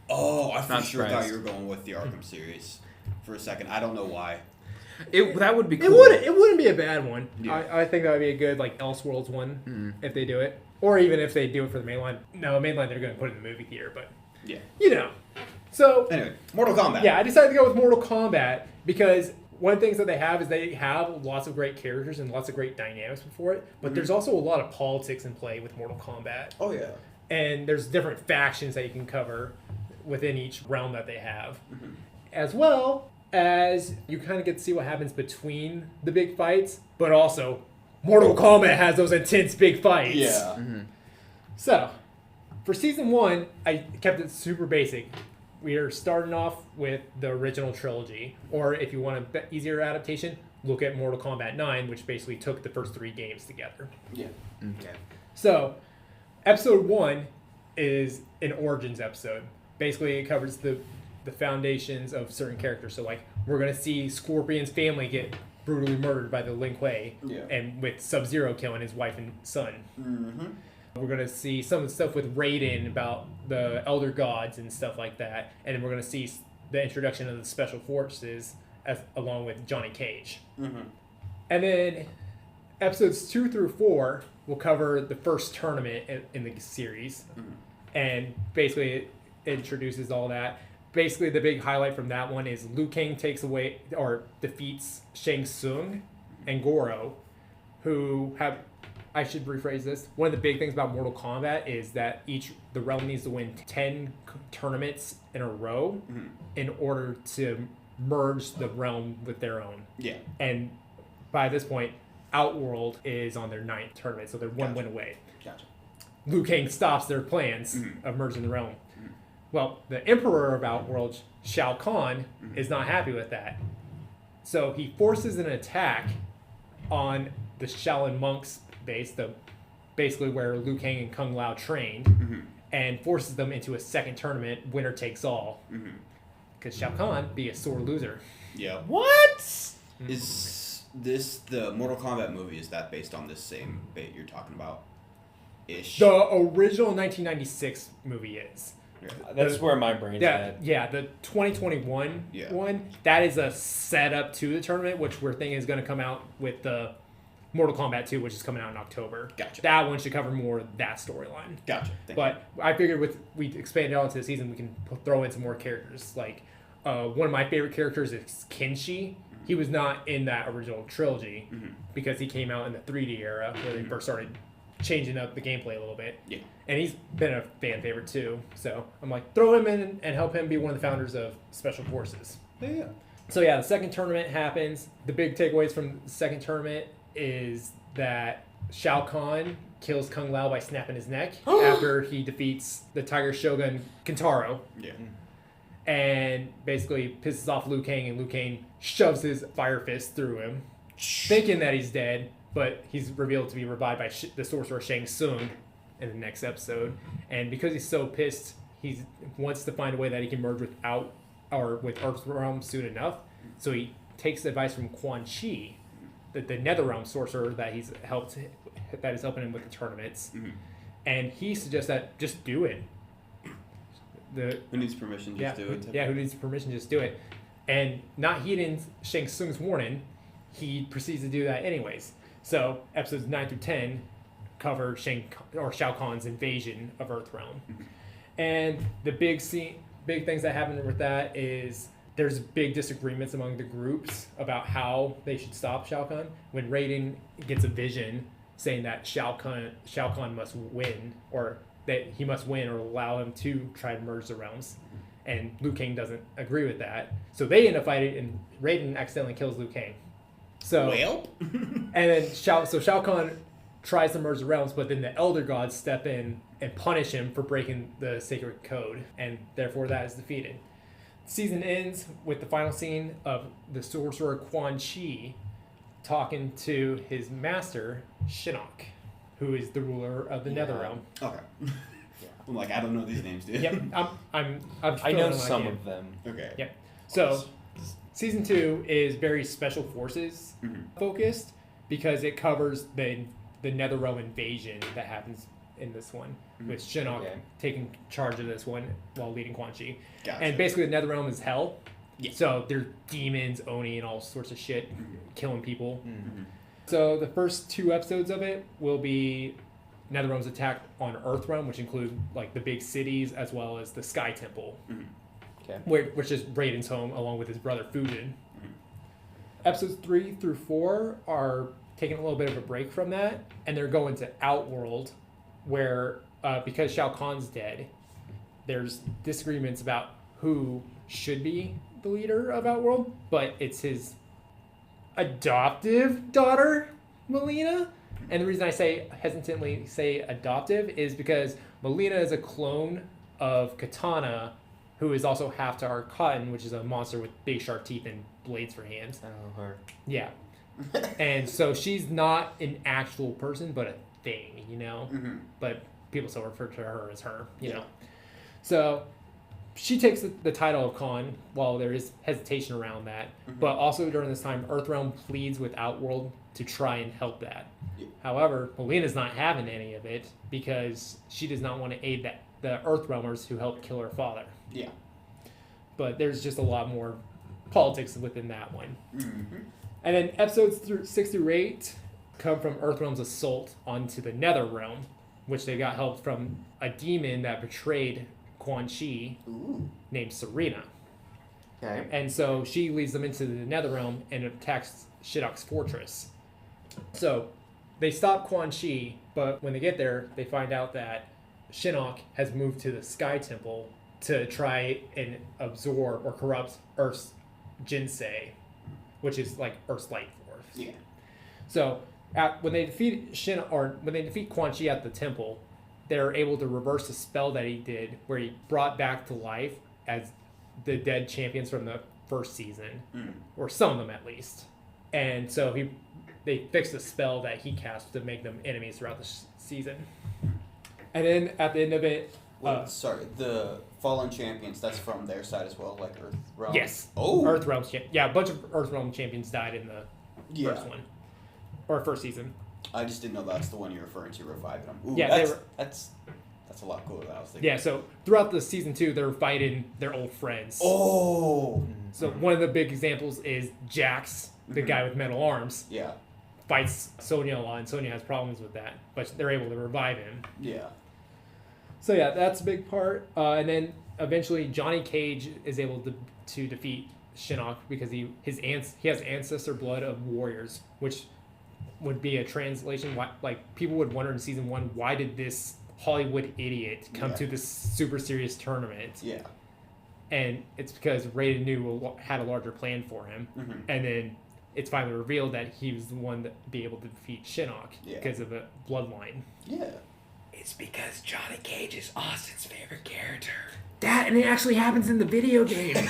Oh, I for sure thought you were going with the Arkham series. For a second, I don't know why. That would be cool. It wouldn't be a bad one. Yeah. I think that would be a good like Elseworlds one if they do it, or even if they do it for the mainline. No, mainline they're going to put it in the movie theater, but you know. So anyway, Mortal Kombat. Yeah, I decided to go with Mortal Kombat because one of the things that they have is they have lots of great characters and lots of great dynamics before it, but there's also a lot of politics in play with Mortal Kombat. Oh yeah. And there's different factions that you can cover within each realm that they have, as well as you kind of get to see what happens between the big fights, but also Mortal Kombat has those intense big fights. Yeah. So, for season 1, I kept it super basic. We are starting off with the original trilogy, or if you want an easier adaptation, look at Mortal Kombat 9, which basically took the first 3 games together. Yeah. Okay. So, episode 1 is an origins episode. Basically, it covers the foundations of certain characters. So, like, we're going to see Scorpion's family get brutally murdered by the Lin Kuei, and with Sub-Zero killing his wife and son. Mm-hmm. We're going to see some of the stuff with Raiden about the Elder Gods and stuff like that. And then we're going to see the introduction of the Special Forces along with Johnny Cage. Mm-hmm. And then episodes 2 through 4 will cover the first tournament in the series. Mm-hmm. And basically it introduces all that. Basically, the big highlight from that one is Liu Kang takes away or defeats Shang Tsung and Goro, who have... I should rephrase this. One of the big things about Mortal Kombat is that the realm needs to win 10 tournaments in a row in order to merge the realm with their own. Yeah. And by this point, Outworld is on their 9th tournament, so they're one win away. Gotcha. Liu Kang stops their plans of merging the realm. Well, the Emperor of Outworld, Shao Kahn, is not happy with that. So he forces an attack on the Shaolin monks base, basically where Liu Kang and Kung Lao trained, and forces them into a second tournament, winner takes all. Because Shao Kahn be a sore loser. Yeah. What? Is this the Mortal Kombat movie? Is that based on this same bait you're talking about? Ish. The original 1996 movie is. That's where my brain's at. Yeah, the 2021 one, that is a setup to the tournament, which we're thinking is going to come out with the Mortal Kombat 2, which is coming out in October. Gotcha. That one should cover more of that storyline. Gotcha. But I figured we expanded out into the season, we can throw in some more characters. Like, one of my favorite characters is Kenshi. He was not in that original trilogy because he came out in the 3D era where they first started changing up the gameplay a little bit. Yeah. And he's been a fan favorite too. So I'm like, throw him in and help him be one of the founders of Special Forces. Yeah. So yeah, the second tournament happens. The big takeaways from the second tournament is that Shao Kahn kills Kung Lao by snapping his neck after he defeats the Tiger Shogun Kintaro. Yeah. And basically pisses off Liu Kang, and Liu Kang shoves his fire fist through him, thinking that he's dead, but he's revealed to be revived by the sorcerer Shang Tsung in the next episode. And because he's so pissed, he wants to find a way that he can merge with Earthrealm soon enough. So he takes advice from Quan Chi, the Netherrealm sorcerer that is helping him with the tournaments. And he suggests that just do it. Who needs permission? Just do it. Yeah, who needs permission? Just do it. And not heeding Shang Tsung's warning, he proceeds to do that anyways. So episodes 9 through 10 cover Shao Kahn's invasion of Earthrealm. And the big things that happen with that is there's big disagreements among the groups about how they should stop Shao Kahn. When Raiden gets a vision saying that Shao Kahn must win, or that he must win or allow him to try to merge the realms. And Liu Kang doesn't agree with that. So they end up fighting, and Raiden accidentally kills Liu Kang. So, and then Shao Kahn tries to merge the realms, but then the Elder Gods step in and punish him for breaking the sacred code, and therefore that is defeated. Season ends with the final scene of the sorcerer Quan Chi talking to his master, Shinnok, who is the ruler of the Netherrealm. Okay. I'm like, I don't know these names, dude. Yep, I know some of them. Okay. Yep. So, season 2 is very Special Forces focused because it covers the Netherrealm invasion that happens in this one, with Shinnok taking charge of this one while leading Quan Chi. Gotcha. And basically, the Netherrealm is hell. Yeah. So there's demons, Oni, and all sorts of shit killing people. So the first 2 episodes of it will be Netherrealm's attack on Earthrealm, which include like the big cities as well as the Sky Temple, which is Raiden's home, along with his brother Fujin. Episodes 3 through 4 are taking a little bit of a break from that, and they're going to Outworld, where because Shao Kahn's dead, there's disagreements about who should be the leader of Outworld, but it's his adoptive daughter, Melina. And the reason I hesitantly say adoptive is because Melina is a clone of Katana, who is also half to Cotton, which is a monster with big sharp teeth and blades for hands. I don't know her. Yeah. And so she's not an actual person, but a thing, you know? But people still refer to her as her, you know. So she takes the title of Khan while there is hesitation around that. But also during this time, Earthrealm pleads with Outworld to try and help that. However, Melina's not having any of it because she does not want to aid the Earthrealmers who helped kill her father. Yeah. But there's just a lot more politics within that one. And then episodes 6 through 8 come from Earthrealm's assault onto the Netherrealm, which they got help from a demon that betrayed Quan Chi named Serena. Okay. And so she leads them into the Netherrealm and attacks Shinnok's fortress. So they stop Quan Chi, but when they get there, they find out that Shinnok has moved to the Sky Temple to try and absorb or corrupt Earth's Jinsei, which is like Earth's life force. Yeah. So when they defeat Quan Chi at the temple, they're able to reverse the spell that he did, where he brought back to life as the dead champions from the first season, or some of them at least. And so they fixed the spell that he cast to make them enemies throughout the season. And then at the end of it, the Fallen Champions, that's from their side as well, like Earthrealm? Yes. Oh. Earthrealm. Yeah, a bunch of Earthrealm champions died in the first one. Or first season. I just didn't know that's the one you're referring to, reviving them. Ooh, Yeah, that's a lot cooler than I was thinking. Yeah, so throughout the season 2, they're fighting their old friends. Oh. So one of the big examples is Jax, the guy with metal arms. Yeah. Fights Sonya a lot, and Sonya has problems with that, but they're able to revive him. Yeah. So yeah, that's a big part. And then eventually Johnny Cage is able to defeat Shinnok because he has ancestor blood of warriors, which would be a translation. Like people would wonder in season 1, why did this Hollywood idiot come to this super serious tournament? Yeah. And it's because Raiden knew had a larger plan for him, and then it's finally revealed that he was the one that be able to defeat Shinnok because of a bloodline. Yeah. It's because Johnny Cage is Austin's favorite character. That, and it actually happens in the video game.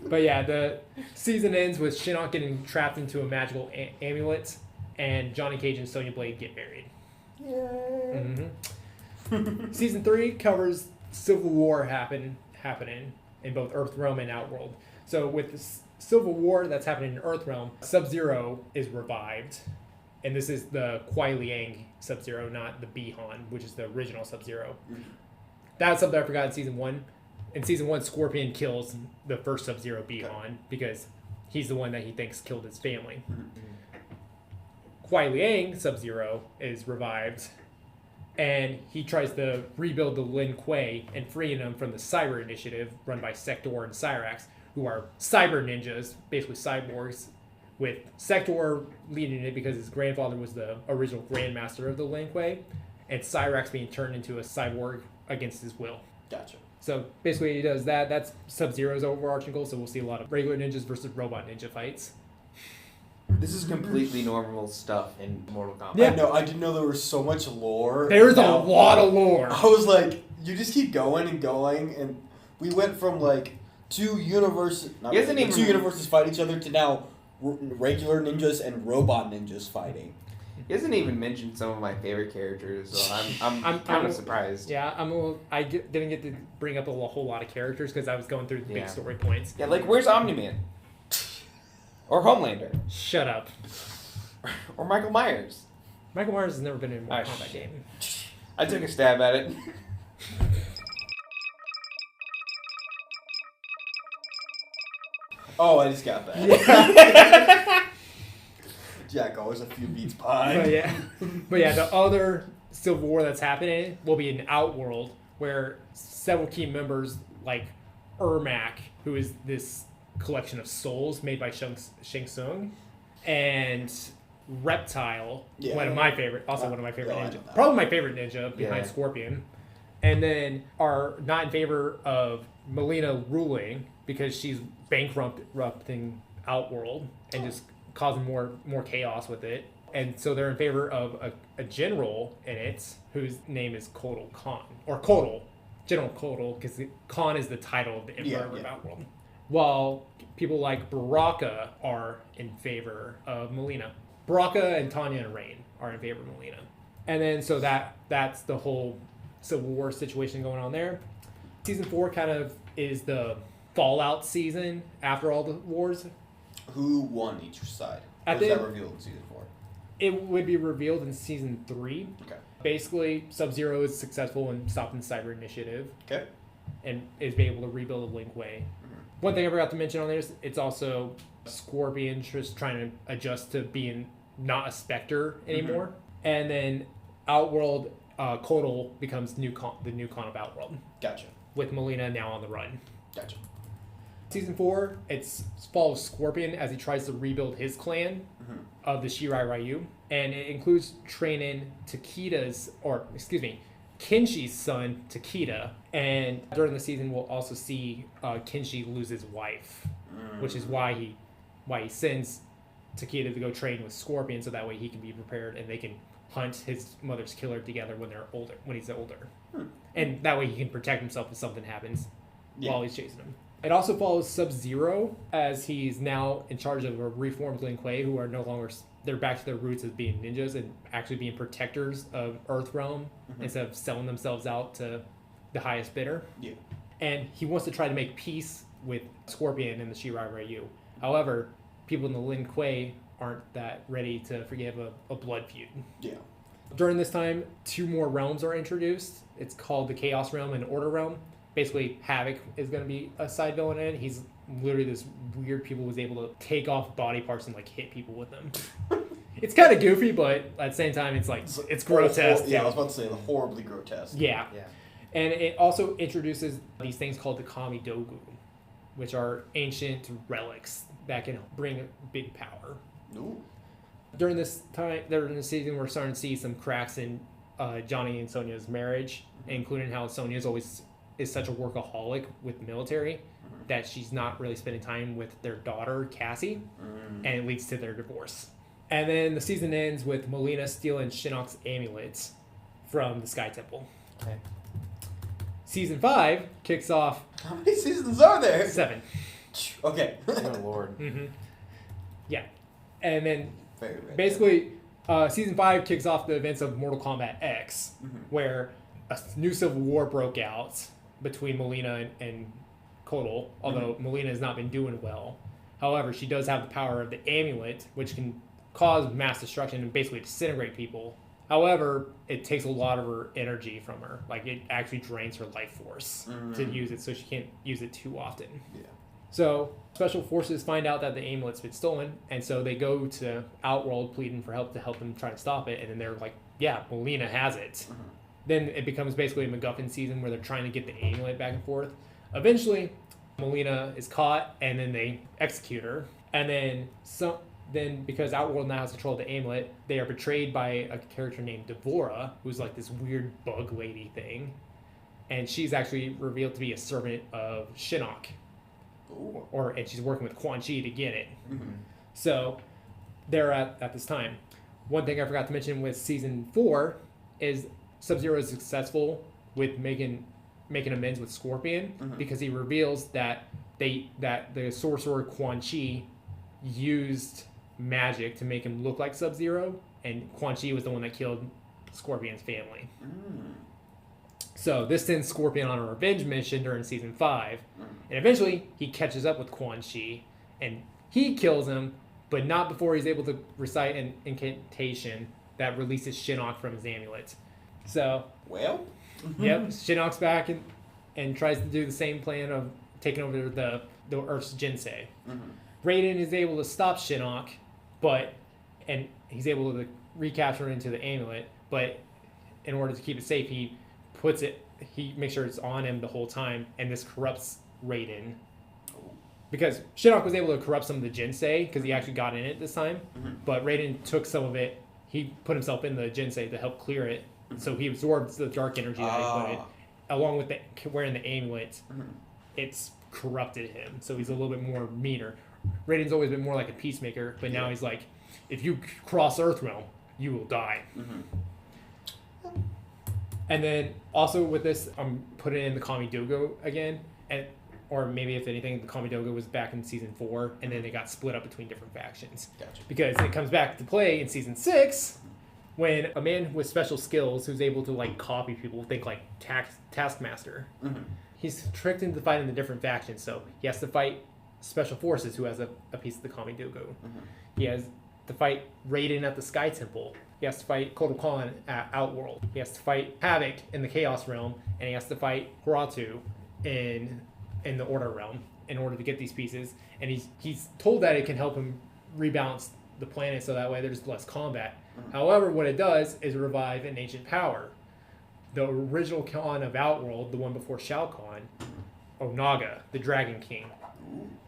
But yeah, the season ends with Shinnok getting trapped into a magical amulet, and Johnny Cage and Sonya Blade get married. Yay. Season 3 covers Civil War happening in both Earthrealm and Outworld. So with the Civil War that's happening in Earthrealm, Sub-Zero is revived. And this is the Kuai Liang Sub-Zero, not the Bi-Han, which is the original Sub-Zero. That's something I forgot in season 1. In season 1, Scorpion kills the first Sub-Zero Bi-Han because he's the one that he thinks killed his family. Kuai Liang Sub-Zero is revived, and he tries to rebuild the Lin Kuei and freeing them from the Cyber Initiative run by Sector and Cyrax, who are cyber ninjas, basically cyborgs, with Sector leading it because his grandfather was the original Grandmaster of the Lin Kuei, and Cyrax being turned into a cyborg against his will. Gotcha. So basically he does that. That's Sub-Zero's overarching goal, so we'll see a lot of regular ninjas versus robot ninja fights. This is completely normal stuff in Mortal Kombat. Yeah. I didn't know there was so much lore. There's a lot of lore. I was like, you just keep going and going, and we went from like two universes fight each other to now regular ninjas and robot ninjas fighting. He hasn't even mentioned some of my favorite characters, so I'm kind of surprised. Yeah, didn't get to bring up a whole lot of characters because I was going through the big story points. Yeah, like where's Omni-Man? Or Homelander? Shut up. Or Michael Myers? Michael Myers has never been in a Mortal Kombat game. I took a stab at it. Oh, I just got that. Jack, always a few beats behind. But yeah, the other Civil War that's happening will be in Outworld, where several key members like Ermac, who is this collection of souls made by Shang Tsung, and Reptile, one of my favorite ninja, probably my favorite ninja behind Scorpion, and then are not in favor of Melina ruling because she's bankrupting Outworld and just causing more chaos with it. And so they're in favor of a general in it whose name is Kotal Khan, or Kotal, General Kotal, because Khan is the title of the Emperor of Outworld. While people like Baraka are in favor of Melina. Baraka and Tanya and Rain are in favor of Melina. And then so that's the whole Civil War situation going on there. Season 4 kind of is the fallout season after all the wars. Who won each side? At Was the- that revealed in season 4? It would be revealed in season 3. Okay. Basically, Sub-Zero is successful in stopping the Cyber Initiative Okay. and is able to rebuild the Link Way. One thing I forgot to mention on this, it's also Scorpion just trying to adjust to being not a Spectre anymore. And then Outworld, Kotal becomes the new Khan of Outworld, Gotcha. with Melina now on the run. Gotcha. Season 4, it's follows Scorpion as he tries to rebuild his clan of the Shirai Ryu, and it includes training Kinshi's son, Takeda, and during the season we'll also see Kinshi lose his wife, which is why he sends Takeda to go train with Scorpion, so that way he can be prepared and they can hunt his mother's killer together when he's older. And that way he can protect himself if something happens while he's chasing him. It also follows Sub-Zero as he's now in charge of a reformed Lin Kuei, who are no longer, they're back to their roots as being ninjas and actually being protectors of Earthrealm instead of selling themselves out to the highest bidder. Yeah. And he wants to try to make peace with Scorpion and the Shirai Ryu. However, people in the Lin Kuei aren't that ready to forgive a blood feud. Yeah. During this time, 2 more realms are introduced. It's called the Chaos Realm and Order Realm. Basically, Havoc is going to be a side villain in it. He's literally this weird people who's able to take off body parts and like hit people with them. It's kind of goofy, but at the same time, it's grotesque. Yeah, I was about to say, horribly grotesque. Yeah. And it also introduces these things called the Kami Dogu, which are ancient relics that can bring big power. Ooh. During this season, we're starting to see some cracks in Johnny and Sonya's marriage, including how Sonya is such a workaholic with the military that she's not really spending time with their daughter, Cassie, and it leads to their divorce. And then the season ends with Melina stealing Shinnok's amulets from the Sky Temple. Okay. Season 5 kicks off... How many seasons are there? 7. Okay. Oh, Lord. Yeah. And then Very rare. basically, season 5 kicks off the events of Mortal Kombat X, where a new civil war broke out between Melina and Kotal, although Melina has not been doing well. However, she does have the power of the amulet, which can cause mass destruction and basically disintegrate people. However, it takes a lot of her energy from her. Like, it actually drains her life force to use it, so she can't use it too often. Yeah. So, special forces find out that the amulet's been stolen, and so they go to Outworld pleading for help to help them try to stop it, and then they're like, yeah, Melina has it. Then it becomes basically a MacGuffin season where they're trying to get the amulet back and forth. Eventually, Melina is caught, and then they execute her. And then because Outworld now has control of the amulet, they are betrayed by a character named Devora, who's like this weird bug lady thing. And she's actually revealed to be a servant of Shinnok. And she's working with Quan Chi to get it. So they're at this time. One thing I forgot to mention with season 4 is Sub-Zero is successful with making amends with Scorpion because he reveals that the sorcerer Quan Chi used magic to make him look like Sub-Zero, and Quan Chi was the one that killed Scorpion's family. So this sends Scorpion on a revenge mission during season 5, and eventually he catches up with Quan Chi, and he kills him, but not before he's able to recite an incantation that releases Shinnok from his amulet. So, yep, Shinnok's back and tries to do the same plan of taking over the Earth's Jinsei. Raiden is able to stop Shinnok, and he's able to recapture it into the amulet, but in order to keep it safe, he makes sure it's on him the whole time, and this corrupts Raiden. Because Shinnok was able to corrupt some of the Jinsei, because he actually got in it this time, but Raiden took some of it, he put himself in the Jinsei to help clear it, so he absorbs the dark energy that he put it, along with wearing the amulet, it's corrupted him, so he's a little bit more meaner. Raiden's always been more like a peacemaker, but now he's like, if you cross Earthrealm, you will die. And then also with this, I'm putting in the Kami Dogo again, and or maybe if anything, the Kamidogo was back in season 4, and then they got split up between different factions. Gotcha. Because it comes back to play in season 6, when a man with special skills who's able to like copy people, think like Taskmaster, he's tricked into fighting the different factions. So he has to fight Special Forces, who has a piece of the Kamidogo. He has to fight Raiden at the Sky Temple. He has to fight Kotal Khan at Outworld. He has to fight Havoc in the Chaos Realm, and he has to fight Horatu in the Order Realm in order to get these pieces. And he's told that it can help him rebalance the planet so that way there's less combat. However, what it does is revive an ancient power. The original Khan of Outworld, the one before Shao Kahn, Onaga, the Dragon King.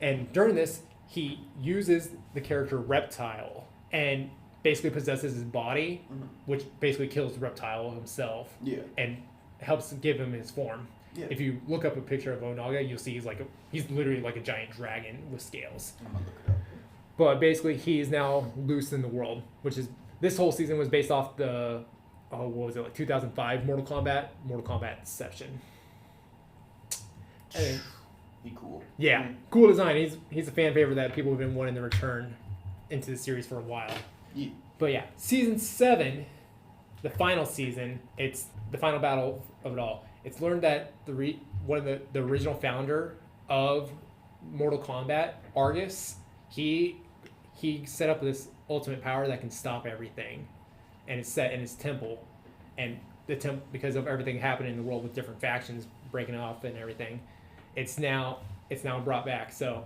And during this, he uses the character Reptile and basically possesses his body, which basically kills Reptile himself, and helps give him his form. If you look up a picture of Onaga, you'll see he's literally like a giant dragon with scales. I'm gonna look it up. But basically, he is now loose in the world, which is this whole season was based off the 2005 Mortal Kombat Deception. And, Be cool. yeah, cool design. He's a fan favorite that people have been wanting to return into the series for a while. Yeah. But yeah, season 7, the final season, it's the final battle of it all. It's learned that one of the original founder of Mortal Kombat, Argus, he set up this ultimate power that can stop everything, and it's set in his temple, and because of everything happening in the world with different factions breaking off and everything, it's now brought back. So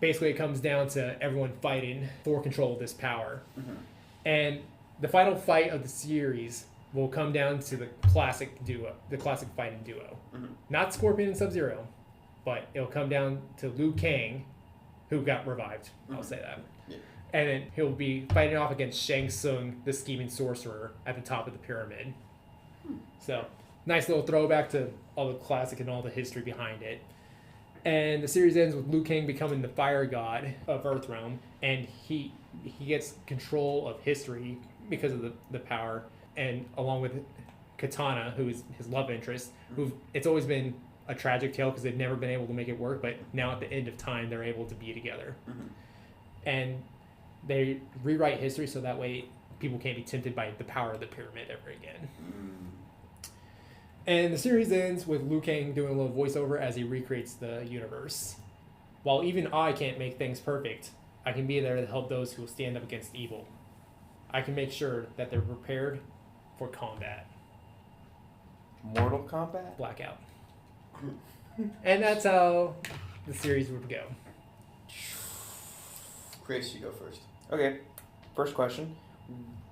basically, it comes down to everyone fighting for control of this power, and the final fight of the series will come down to the classic fighting duo, not Scorpion and Sub-Zero, but it'll come down to Liu Kang, who got revived. I'll say that. Yeah. And then he'll be fighting off against Shang Tsung, the scheming sorcerer, at the top of the pyramid. So, nice little throwback to all the classic and all the history behind it. And the series ends with Liu Kang becoming the fire god of Earthrealm, and he gets control of history because of the power, and along with Katana, who is his love interest, it's always been a tragic tale because they've never been able to make it work, but now at the end of time, they're able to be together. And they rewrite history so that way people can't be tempted by the power of the pyramid ever again. And the series ends with Liu Kang doing a little voiceover as he recreates the universe. While even I can't make things perfect, I can be there to help those who will stand up against evil. I can make sure that they're prepared for combat. Mortal Kombat? Blackout. And that's how the series would go. Krais, you go first. Okay, first question.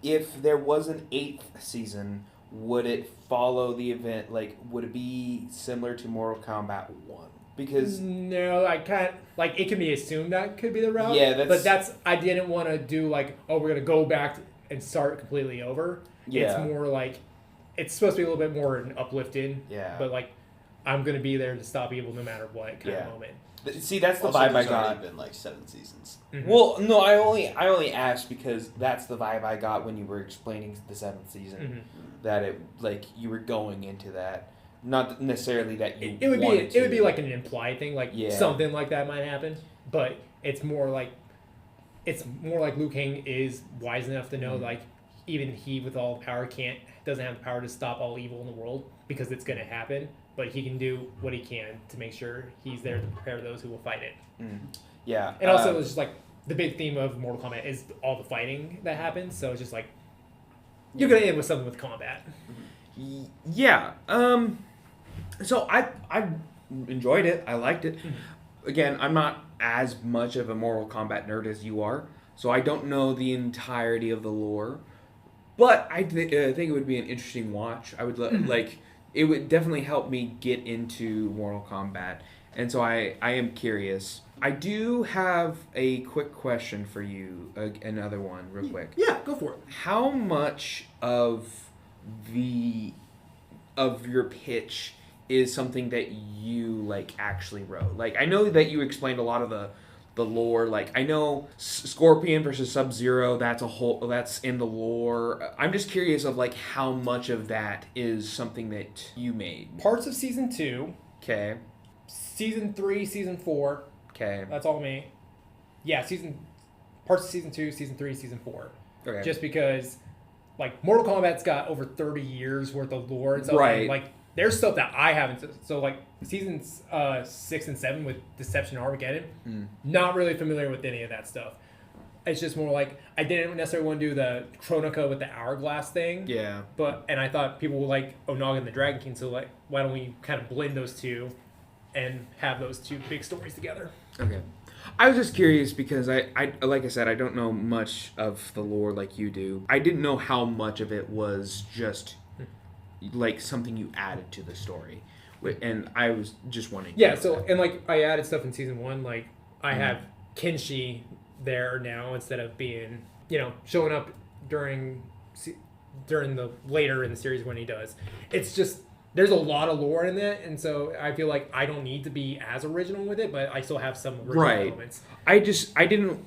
If there was an 8th season, would it follow the event? Like, would it be similar to Mortal Kombat 1? Because... No, I can't... Like, it can be assumed that could be the route. Yeah, But I didn't want to do, like, we're going to go back and start completely over. Yeah. It's more like... It's supposed to be a little bit more uplifting. Yeah. But, like, I'm going to be there to stop evil no matter what kind of moment. See, that's the Also, vibe I there's got. already been like 7 seasons. Well, no, I only asked because that's the vibe I got when you were explaining the 7th season. That it, like, you were going into that, not necessarily that you. It would wanted be like an implied thing, like Yeah. something like that might happen. But it's more like Liu Kang is wise enough to know like even he with all the power doesn't have the power to stop all evil in the world because it's going to happen. But he can do what he can to make sure he's there to prepare those who will fight it. Yeah. And also, it's just like the big theme of Mortal Kombat is all the fighting that happens. So it's just like you're gonna end with something with combat. Yeah. So I enjoyed it. I liked it. Again, I'm not as much of a Mortal Kombat nerd as you are, so I don't know the entirety of the lore. But I think it would be an interesting watch. I would like. It would definitely help me get into Mortal Kombat. And so I am curious. I do have a quick question for you. Another one, real quick. Yeah, go for it. How much of your pitch is something that you like actually wrote? Like, I know that you explained a lot of the lore. Like, I know Scorpion versus Sub-Zero, that's in the lore. I'm just curious of like how much of that is something that you made. Parts of season 2. Okay. season 3, season 4. Okay. That's all me. Yeah, parts of season 2, season 3, season 4. Okay. Just because, like, Mortal Kombat's got over 30 years worth of lore and stuff. Right. And, like, there's stuff that I haven't. So, like, seasons 6 and 7 with Deception Armageddon, not really familiar with any of that stuff. It's just more like, I didn't necessarily want to do the Chronica with the hourglass thing. Yeah. And I thought people would like Onaga and the Dragon King, so, like, why don't we kind of blend those two and have those two big stories together? Okay. I was just curious because I like I said, I don't know much of the lore like you do. I didn't know how much of it was just like something you added to the story, and I was just wondering. Yeah. So and like I added stuff in season 1, like I have Kenshi there now instead of being showing up during the later in the series when he does. It's just. There's a lot of lore in that, and so I feel like I don't need to be as original with it, but I still have some original elements. I didn't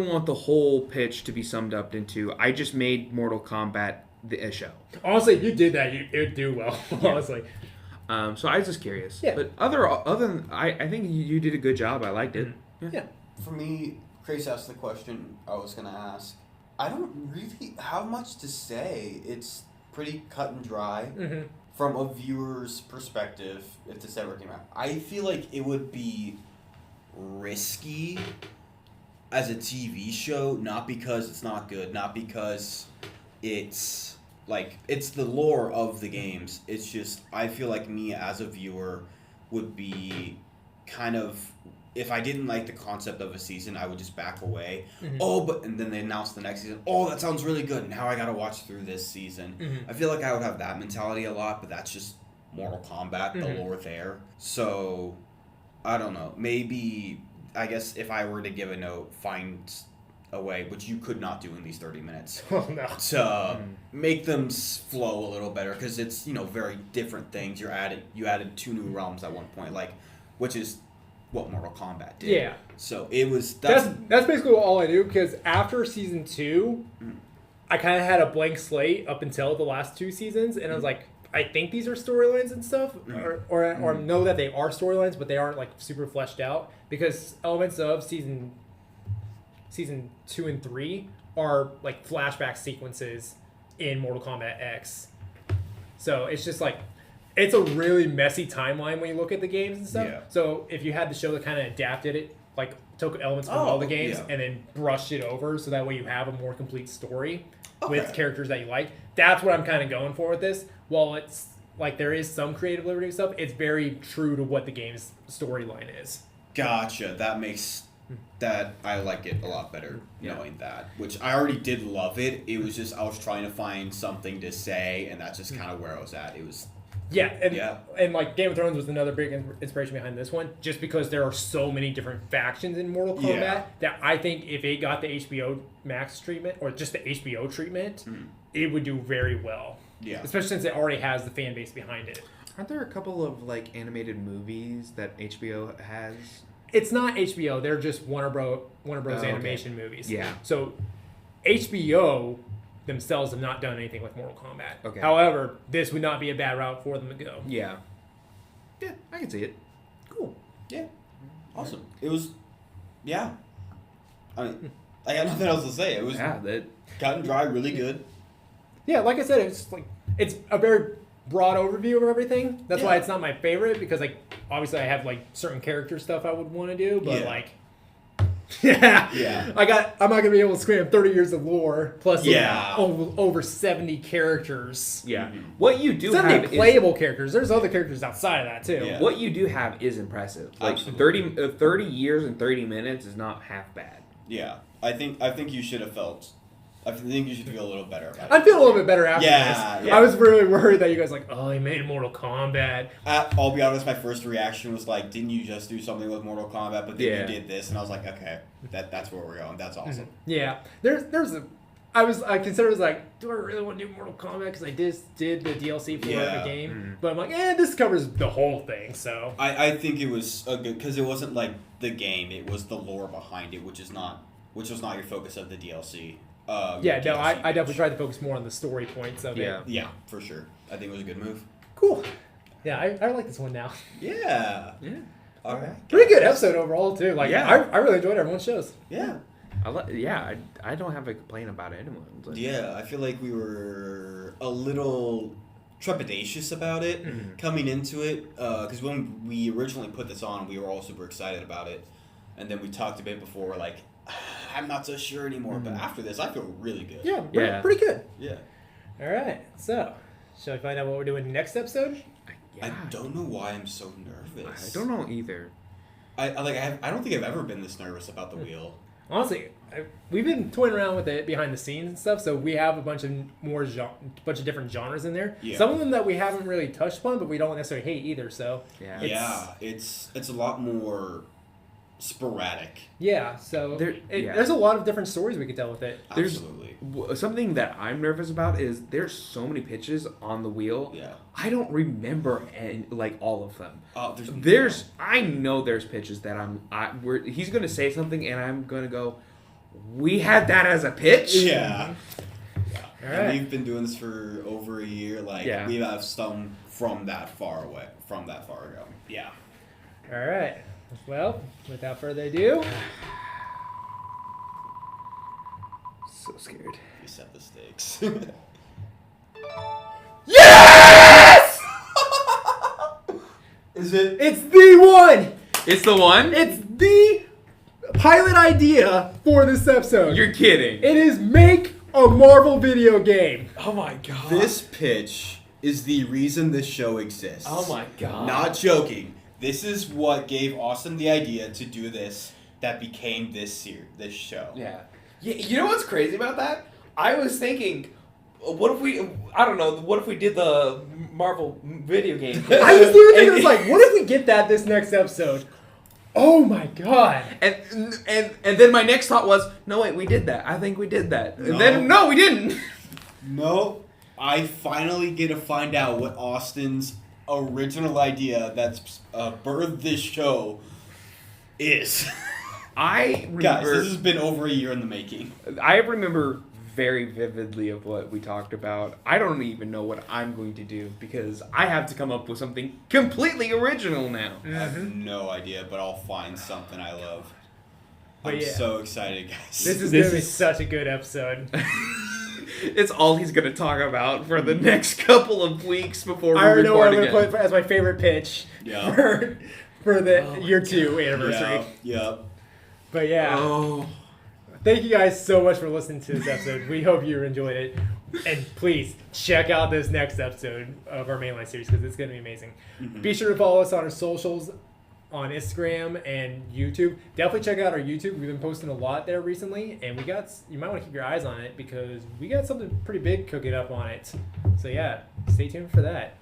want the whole pitch to be summed up into I just made Mortal Kombat a show. Honestly, if you did that, it would do well. Honestly. So I was just curious. Yeah. But other than I think you did a good job. I liked it. Yeah. For me, Krais asked the question I was gonna ask. I don't really have much to say. It's pretty cut and dry. Mm-hmm. From a viewer's perspective, if this ever came out, I feel like it would be risky as a TV show, not because it's not good, not because it's the lore of the games. It's just, I feel like me as a viewer would be kind of, if I didn't like the concept of a season, I would just back away. Mm-hmm. And then they announce the next season. Oh, that sounds really good. Now I gotta watch through this season. Mm-hmm. I feel like I would have that mentality a lot, but that's just Mortal Kombat, the lore there. So, I don't know. Maybe, I guess if I were to give a note, find a way, which you could not do in these 30 minutes, to make them flow a little better, because it's, very different things. You added 2 new realms at one point, which is what Mortal Kombat did. Yeah. So it was that's basically all I do, because after season 2, I kind of had a blank slate up until the last 2 seasons, and I was like, I think these are storylines and stuff, or know that they are storylines, but they aren't like super fleshed out, because elements of season 2 and 3 are like flashback sequences in Mortal Kombat X. So it's just like, it's a really messy timeline when you look at the games and stuff. Yeah. So if you had the show that kind of adapted it, like took elements from all the games and then brushed it over, so that way you have a more complete story with characters that you like. That's what I'm kind of going for with this. While it's like there is some creative liberty and stuff, it's very true to what the game's storyline is. Gotcha. That I like it a lot better knowing that. Which I already did love it. It was just I was trying to find something to say, and that's just kind of where I was at. It was. And like Game of Thrones was another big inspiration behind this one, just because there are so many different factions in Mortal Kombat that I think if it got the HBO Max treatment or just the HBO treatment, it would do very well. Yeah. Especially since it already has the fan base behind it. Aren't there a couple of like animated movies that HBO has? It's not HBO. They're just Warner Bros. Animation movies. Yeah. So HBO themselves have not done anything with Mortal Kombat. Okay. However, this would not be a bad route for them to go. Yeah. Yeah, I can see it. Cool. Yeah. Awesome. It was, I mean, I got nothing else to say. It was cut and dry, really good. Yeah, like I said, it's a very broad overview of everything. That's why it's not my favorite, because like obviously I have like certain character stuff I would want to do, but I'm not gonna be able to scram 30 years of lore plus over 70 characters. Yeah, what you do 70 have playable characters. There's other characters outside of that too. Yeah. What you do have is impressive. Like 30 years and 30 minutes is not half bad. Yeah, I think you should have felt. I think you should feel a little better about it. I feel a little bit better after this. Yeah. I was really worried that you guys he made Mortal Kombat. I'll be honest, my first reaction was like, didn't you just do something with Mortal Kombat? But then you did this, and I was like, okay, that's where we're going. That's awesome. Yeah, I considered it like, do I really want to do Mortal Kombat? Because I just did the DLC for the game. Mm-hmm. But I'm like, this covers the whole thing, so. I think it was a good, because it wasn't like the game, it was the lore behind it, which was not your focus of the DLC. I definitely tried to focus more on the story points of it. Yeah, for sure. I think it was a good move. Cool. Yeah, I like this one now. Yeah. Yeah. All right. Pretty good episode overall too. Like Yeah. I really enjoyed everyone's shows. Yeah. I don't have a complaint about anyone. Like, Yeah, I feel like we were a little trepidatious about it coming into it, because when we originally put this on, we were all super excited about it, and then we talked a bit before, we're like, I'm not so sure anymore, but after this, I feel really good. Yeah, pretty good. Yeah. All right, so shall we find out what we're doing next episode? I don't know why I'm so nervous. I don't know either. I don't think I've ever been this nervous about the wheel. Honestly, we've been toying around with it behind the scenes and stuff, so we have a bunch of different genres in there. Yeah. Some of them that we haven't really touched upon, but we don't necessarily hate either. So It's a lot more sporadic. Yeah, so there's a lot of different stories we could tell with it. Absolutely. Something that I'm nervous about is there's so many pitches on the wheel. Yeah. I don't remember all of them. There's I know there's pitches that he's gonna say something and I'm gonna go, we had that as a pitch. Yeah. All right. And we've been doing this for over a year. We have some from that far ago. Yeah. All right. Well, without further ado, So scared. You set the stakes. Yes! Is it? it's the one. It's the one? It's the pilot idea for this episode. You're kidding. It is make a Marvel video game. Oh my god. This pitch is the reason this show exists. Oh my god. Not joking. This is what gave Austin the idea to do this that became this show. Yeah. You know what's crazy about that? I was thinking, what if we did the Marvel video game? I was even thinking, like, what if we get that this next episode? Oh my god. And then my next thought was, no wait, we did that. I think we did that. And then no, we didn't. No, I finally get to find out what Austin's original idea that's birthed this show is. I remember, Guys, this has been over a year in the making. I remember very vividly of what we talked about. I don't even know what I'm going to do because I have to come up with something completely original now. I have no idea, but I'll find something I love. But I'm yeah. so excited, guys. This is going to be such a good episode. It's all he's going to talk about for the next couple of weeks before we I already know what record I'm going to again. put as my favorite pitch for the year 2 anniversary. Yeah. But yeah. Oh. Thank you guys so much for listening to this episode. We hope you enjoyed it. And please check out this next episode of our mainline series because it's going to be amazing. Mm-hmm. Be sure to follow us on our socials on Instagram and YouTube. Definitely check out our YouTube. We've been posting a lot there recently, and you might want to keep your eyes on it because we got something pretty big cooking up on it. So yeah, stay tuned for that.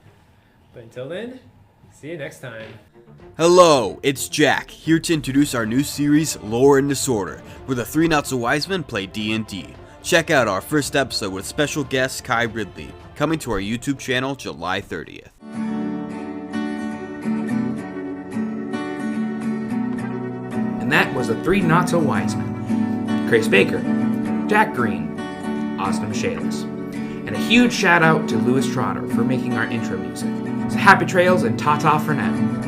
But until then, see you next time. Hello, it's Jack, here to introduce our new series, Lore and Disorder, where the 3 Not-So-Wise Men play D&D. Check out our first episode with special guest Kai Ridley, coming to our YouTube channel July 30th. And that was the 3 Not-So-Wise Men. Krais Baker, Jack Green, Austin Michaelis. And a huge shout out to Louis Trotter for making our intro music. So happy trails and ta-ta for now.